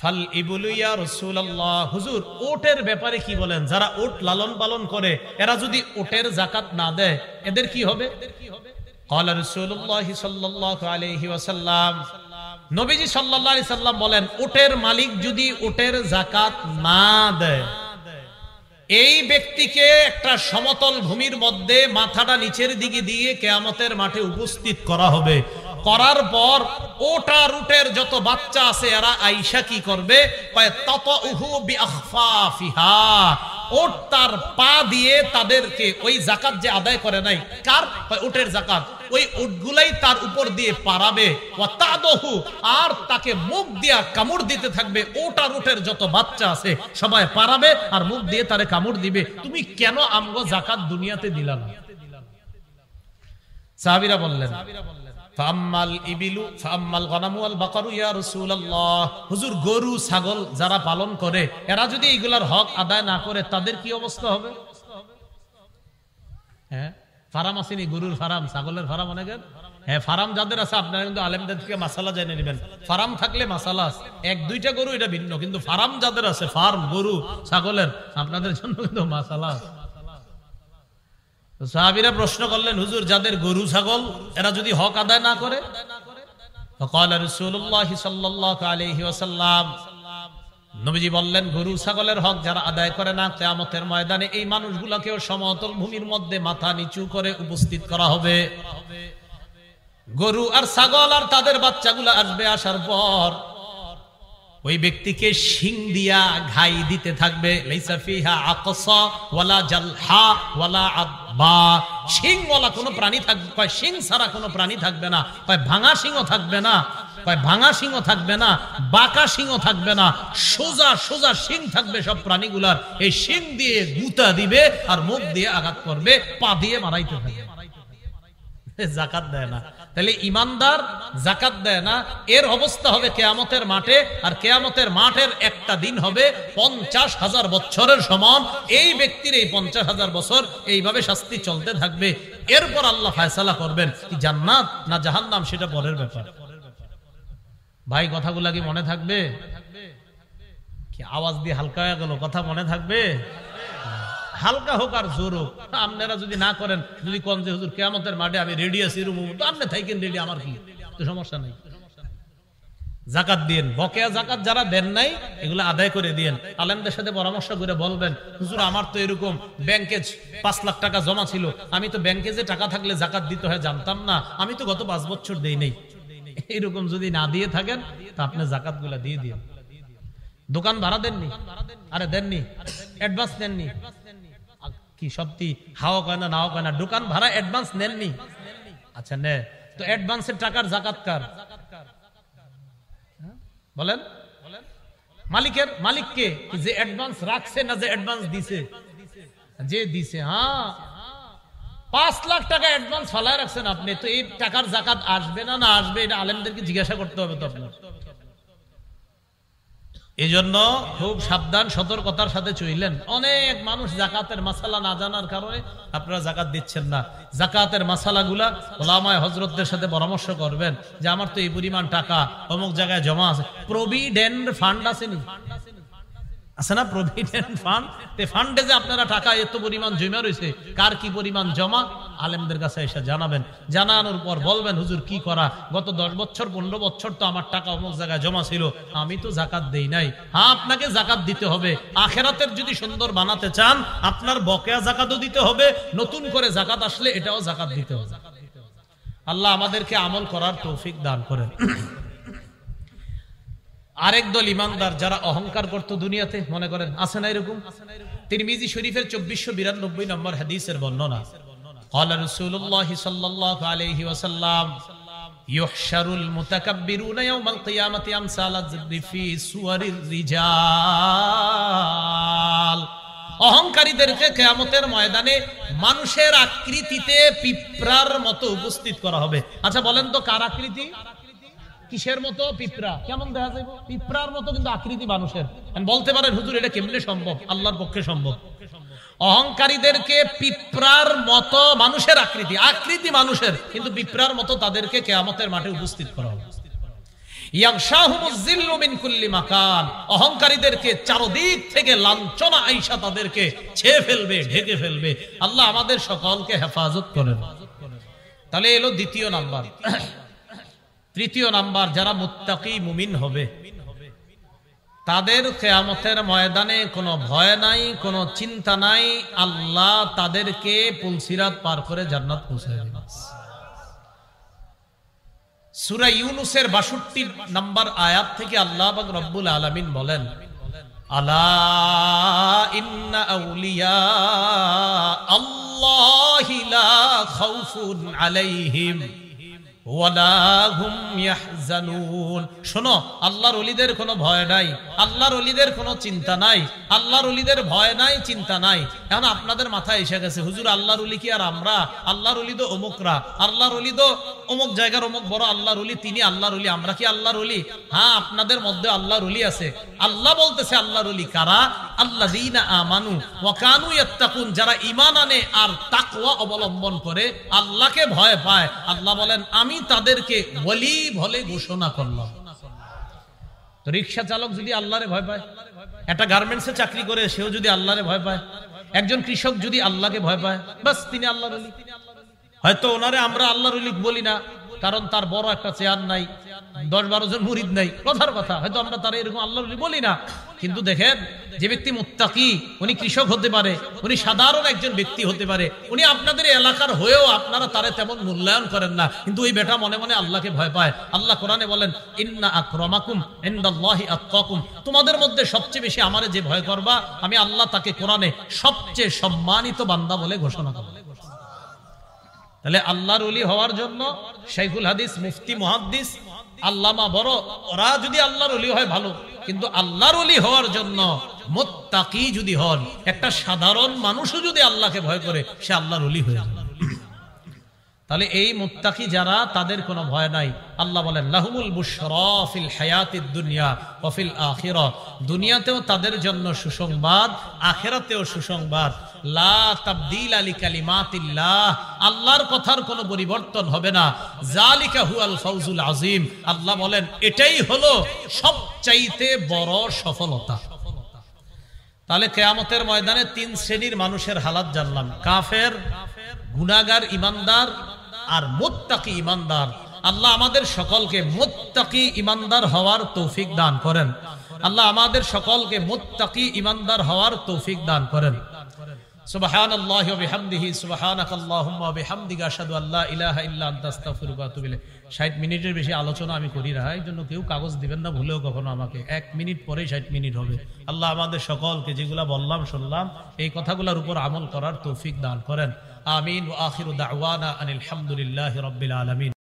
ফাল ইবুলু ইয়া রাসূলুল্লাহ, হুজুর ওটের ব্যাপারে কি বলেন? যারা ওট লালন পালন করে, এরা যদি ওটের যাকাত না দেয়, এদের কি হবে? ক্বালা রাসূলুল্লাহ সাল্লাল্লাহু আলাইহি ওয়াসাল্লাম, নবীজি সাল্লাল্লাহু আলাইহি সাল্লাম বলেন ওটের মালিক যদি ওটের যাকাত না দেয়, এই ব্যক্তিকে একটা সমতল ভূমির মধ্যে মাথাটা নিচের দিকে দিয়ে কিয়ামতের মাঠে উপস্থিত করা হবে। করার পর ওটা রুটের যত বাচ্চা আছে এরা আইসা কি করবে? ওট তার পা দিয়ে তাদেরকে ওই যাকাত যে আদায় করে নাই, কার? ওটের যাকাত, ওই উটগুলাই তার উপর দিয়ে পারাবে, আর তাকে মুখ দিয়া কামড় দিতে থাকবে। ওটা রুটের যত বাচ্চা আছে সবাই পারাবে আর মুখ দিয়ে তারে কামড় দিবে, তুমি কেন আমগো যাকাত দুনিয়াতে দিলা না? সাহাবীরা বললেন ফাআম্মাল ইবিলু ফাআম্মাল গনামু ওয়াল বাকারু ইয়া রাসূলুল্লাহ, হুজুর গরু ছাগল যারা পালন করে এরা যদি এইগুলার হক আদায় না করে তাদের কি অবস্থা হবে? হ্যাঁ, ফার্ম আসেনি, গরুর ফার্ম, ছাগলের ফার্ম অনেকের। হ্যাঁ, ফার্ম যাদের আছে আপনারা কিন্তু আলেমদের থেকে মাসালা জেনে নেবেন। ফার্ম থাকলে মাসালা আছে, এক দুইটা গরু এটা ভিন্ন, কিন্তু ফার্ম যাদের আছে, ফার্ম গরু ছাগলের, আপনাদের জন্য কিন্তু মাসালা আছে। সাহাবীরা প্রশ্ন করলেন, হুজুর যাদের গরু ছাগল এরা যদি হক আদায় না করে? ফাকালা রাসূলুল্লাহ সাল্লাল্লাহু আলাইহি ওয়াসাল্লাম, নবীজি বললেন, গরু ছাগলের হক যারা আদায় করে না, কিয়ামতের ময়দানে এই মানুষগুলোকেও সমতল ভূমির মধ্যে মাথা নিচু করে উপস্থিত করা হবে। গরু আর ছাগল আর তাদের বাচ্চাগুলো আসবে, আসার পর ওই ব্যক্তিকে শিং দিয়া ঘাই দিতে থাকবে। লাইসা ফিহা আকসা ওয়ালা জালহা ওয়ালা আদবা, শিং ওয়ালা কোনো প্রাণী থাকবে, কয় শিং ছাড়া কোনো প্রাণী থাকবে না, কয় ভাঙা শিংও থাকবে না, কয় ভাঙা শিংও থাকবে না, বাঁকা শিংও থাকবে না, সোজা সোজা শিং থাকবে সব প্রাণীগুলার। এই শিং দিয়ে গুতা দিবে আর মুখ দিয়ে আঘাত করবে, পা দিয়ে মারাইতে থাকবে। যাকাত দেয় না, তাহলে ইমানদার যাকাত দেয় না, এর অবস্থা হবে কিয়ামতের মাঠে। আর কিয়ামতের মাঠের একটা দিন হবে 50,000 বছরের সমান। এই ব্যক্তির এই 50,000 বছর এইভাবে শাস্তি চলতে থাকবে। এরপর আল্লাহ ফয়সালা করবেন কি জান্নাত না জাহান্নাম, সেটা পরের ব্যাপার। ভাই কথাগুলা কি মনে থাকবে? কি আওয়াজ দিয়ে হালকা হয়ে গেল, কথা মনে থাকবে? হালকা হোক আর জোর হোক, আপনারা যদি না করেন, যদি কোন যে হুজুর কিয়ামতের মাঠে আমি রেডি আছি, তো আপনি থাকেন রেডি, আমার কি, তো সমস্যা নাই। যাকাত দিয়েন, বকেয়া যাকাত যারা দেন নাই এগুলো আদায় করে দিয়েন। আলেমদের সাথে পরামর্শ করে বলবেন, হুজুর আমার তো এরকম ব্যাংকে 5 লাখ টাকা জমা ছিল, আমি তো ব্যাংকে যে টাকা থাকলে যাকাত দিতে হয় জানতাম না, আমি তো গত 5 বছর দেই নাই। এরকম যদি না দিয়ে থাকেন তা আপনি যাকাত গুলা দিয়ে দিন। দোকান ভাড়া দেননি, আরে দেননি, অ্যাডভান্স নেননি, কি সত্যি হাওয়া কয় না নাও কয় না, দোকান ভাড়া অ্যাডভান্স নেননি, আচ্ছা নে, তো অ্যাডভান্সের টাকার যাকাত কার? বলেন, মালিকের। মালিককে যে অ্যাডভান্স রাখছে না যে অ্যাডভান্স দিছে? যে দিছে। হ্যাঁ, 5 লাখ টাকা অ্যাডভান্স ফালায় রাখছেন আপনি, তো এই টাকার যাকাত আসবে না না আসবে, এটা আলেমদেরকে জিজ্ঞাসা করতে হবে তো আপনার। এই জন্য খুব সাবধান সতর্কতার সাথে চললেন। অনেক মানুষ যাকাতের মাসালা না জানার কারণে আপনারা যাকাত দিচ্ছেন না। যাকাতের মাসালাগুলা ওলামায়ে হযরতদের সাথে পরামর্শ করবেন যে আমার তো এই পরিমাণ টাকা অমুক জায়গায় জমা আছে। প্রভিডেন্ট ফান্ড আছে নি, আছে না প্রভিডেন্ট ফান্ড? তে ফান্ডে যে আপনারা টাকা এত পরিমাণ জমা রয়েছে, কার কি পরিমাণ জমা আলেমদের কাছে এসে জানাবেন। জানানোর পর বলবেন, হুজুর কি করা, গত 10 বছর 15 বছর তো আমার টাকা অমুক জায়গায় জমা ছিল, আমি তো যাকাত দেই নাই। হ্যাঁ, আপনাকে যাকাত দিতে হবে। আখিরাতের যদি সুন্দর বানাতে চান, আপনার বকেয়া যাকাতও দিতে হবে, নতুন করে যাকাত আসলে এটাও যাকাত দিতে হবে। আল্লাহ আমাদেরকে আমল করার তৌফিক দান করেন। আরেক দল ইমানদার যারা অহংকার করত দুনিয়াতে, মনে করেন আছে না এরকম? তিরমিজি শরীফের 2492 নম্বর হাদিসের বর্ণনা, قال رسول الله صلى الله عليه وسلم يحشر المتكبرون يوم القيامة أمثال الذئب في صور الرجال। অহংকারীদেরকে কিয়ামতের ময়দানে মানুষের আকৃতিতে পিঁপড়ার মতো উপস্থিত করা হবে। আচ্ছা বলেন তো, কার আকৃতি? কিসের মতো? পিঁপড়া। কেমন দেখা যাবে? পিঁপড়ার মতো, কিন্তু আকৃতি মানুষের। বলতে পারেন হুজুর এটা কেমনে সম্ভব? আল্লাহর পক্ষে সম্ভব। অহংকারীদেরকে পিঁপড়ার মতো, মানুষের আকৃতি, আকৃতি মানুষের, কিন্তু পিঁপড়ার মতো তাদেরকে কিয়ামতের মাঠে উপস্থিত করা হবে। ইয়াগশাহুমুজ যিল্লু মিন কুল্লি মাকান। অহংকারীদেরকে চারদিক থেকে লাঞ্ছনা আইসা তাদেরকে ছেয়ে ফেলবে, ঢেকে ফেলবে। আল্লাহ আমাদের সকলকে হেফাজত করেন। তাহলে এলো দ্বিতীয় নাম্বার। তৃতীয় নাম্বার, যারা মুত্তাকি মুমিন হবে তাদের কিয়ামতের ময়দানে কোনো ভয় নাই, কোনো চিন্তা নাই। আল্লাহ তাদেরকে পুলসিরাত পার করে জান্নাত পৌঁছে দিবেন। সূরা ইউনূসের 62 নম্বর আয়াত থেকে আল্লাহ পাক রব্বুল আলামিন বলেন, আলা ইন্না আউলিয়া আল্লাহি লা খাউফুন আলাইহিম ওয়ালা হুম ইয়াহজানুন। শোনো, আল্লাহর ওলিদের কোনো ভয় নাই, আল্লাহর ওলিদের কোনো চিন্তা নাই, আল্লাহর ওলিদের ভয় নাই, চিন্তা নাই। এখন আপনাদের মাথায় এসে গেছে, হুজুর আল্লাহর ওলি কি আর আমরা? আল্লাহর ওলি তো অমুকরা, আল্লাহর ওলি তো অমুক জায়গার অমুক বড় আল্লাহর ওলি, তিনি আল্লাহর ওলি, আমরা কি আল্লাহর ওলি? হ্যাঁ, আপনাদের মধ্যে আল্লাহর ওলি আছে। আল্লাহ বলতেছে আল্লাহর ওলি কারা? আল্লাযীনা আমানু ওয়া কানু ইয়াত্তাকুন, যারা ঈমান আনে আর তাকওয়া অবলম্বন করে, আল্লাহকে ভয় পায়। আল্লাহ বলেন আমি তাদেরকে ওলি বলে ঘোষণা করলাম। তো রিকশা চালক যদি আল্লাহরে ভয় পায়, একটা গার্মেন্টসে চাকরি করে সেও যদি আল্লাহরে ভয় পায়, একজন কৃষক যদি আল্লাহকে ভয় পায়, বাস তিনি আল্লাহর ওলি। হয়তো ওনারে আমরা আল্লাহর ওলি বলি না, কারণ তার বড় একটা চেয়ার নাই, 10-12 জন মুরিদ নাই, কথার কথা, হয়তো আমরা তার এরকম আল্লাহর ওলি বলি না। কিন্তু দেখেন, যে ব্যক্তি মুত্তাকি, উনি কৃষক হতে পারে, উনি সাধারণ একজন ব্যক্তি হতে পারে, উনি আপনাদের এলাকার হয়েও আপনারা তারে তেমন মূল্যায়ন করেন না, কিন্তু ওই বেটা মনে মনে আল্লাহকে ভয় পায়। আল্লাহ কোরআনে বলেন ইন্না আকরামাকুম ইনদাল্লাহি আতকাকুম, তোমাদের মধ্যে সবচেয়ে বেশি আমারে যে ভয় করবা, আমি আল্লাহ তাকে কোরআনে সবচেয়ে সম্মানিত বান্দা বলে ঘোষণা করব। তাহলে আল্লাহর ওলি হওয়ার জন্য শাইখুল হাদিস, মুফতি, মুহাদ্দিস, আল্লামা বড়, ওরা যদি আল্লাহর ওলি হয় ভালো, কিন্তু আল্লাহর ওলি হওয়ার জন্য মুত্তাকি যদি হন, একটা সাধারণ মানুষও যদি আল্লাহকে ভয় করে, সে আল্লাহর ওলি হয়ে যাবে। তাহলে এই মুত্তাকি যারা, তাদের কোনো ভয় নাই। আল্লাহ বলেন লাহুমুল বুশরা ফিল হায়াতিদ দুনিয়া ওয়া ফিল আখিরাহ, দুনিয়াতেও তাদের জন্য সুসংবাদ, আখিরাতেও সুসংবাদ। লা তাবদীলা লিকালিমাতিল্লাহ, আল্লাহর কথার কোনো পরিবর্তন হবে না। যালিকা হুয়াল ফাউজুল আযীম, আল্লাহ বলেন এটাই হলো সবচাইতে বড় সফলতা। তাহলে কিয়ামতের ময়দানে 3 শ্রেণীর মানুষের হালাত জানলাম: কাফের, গুনাহগার ঈমানদার, আর মুত্তাকি ঈমানদার। আল্লাহ আমাদের সকলকে মুত্তাকি ঈমানদার হওয়ার তৌফিক দান করেন। আল্লাহ আমাদের সকলকে মুত্তাকি ঈমানদার হওয়ার তৌফিক দান করেন। সুবহানাল্লাহি ওয়া বিহামদিহি, সুবহানাকাল্লাহুম্মা ওয়া বিহামদিকা, আশহাদু আল্লা ইলাহা ইল্লা আনতা, আস্তাগফিরুকা ওয়া আতুবু ইলাইক। 60 মিনিটের বেশি আলোচনা আমি করি না, এই জন্য কেউ কাগজ দিবেন না ভুলেও কখনো আমাকে। 1 মিনিট পরেই 60 মিনিট হবে। আল্লাহ আমাদের সকলকে যেগুলা বললাম শুনলাম, এই কথাগুলোর উপর আমল করার তৌফিক দান করেন। আমিন। ওয়া আখিরু দাওয়ানা আনিল হামদুলিল্লাহি রাব্বিল আলামিন।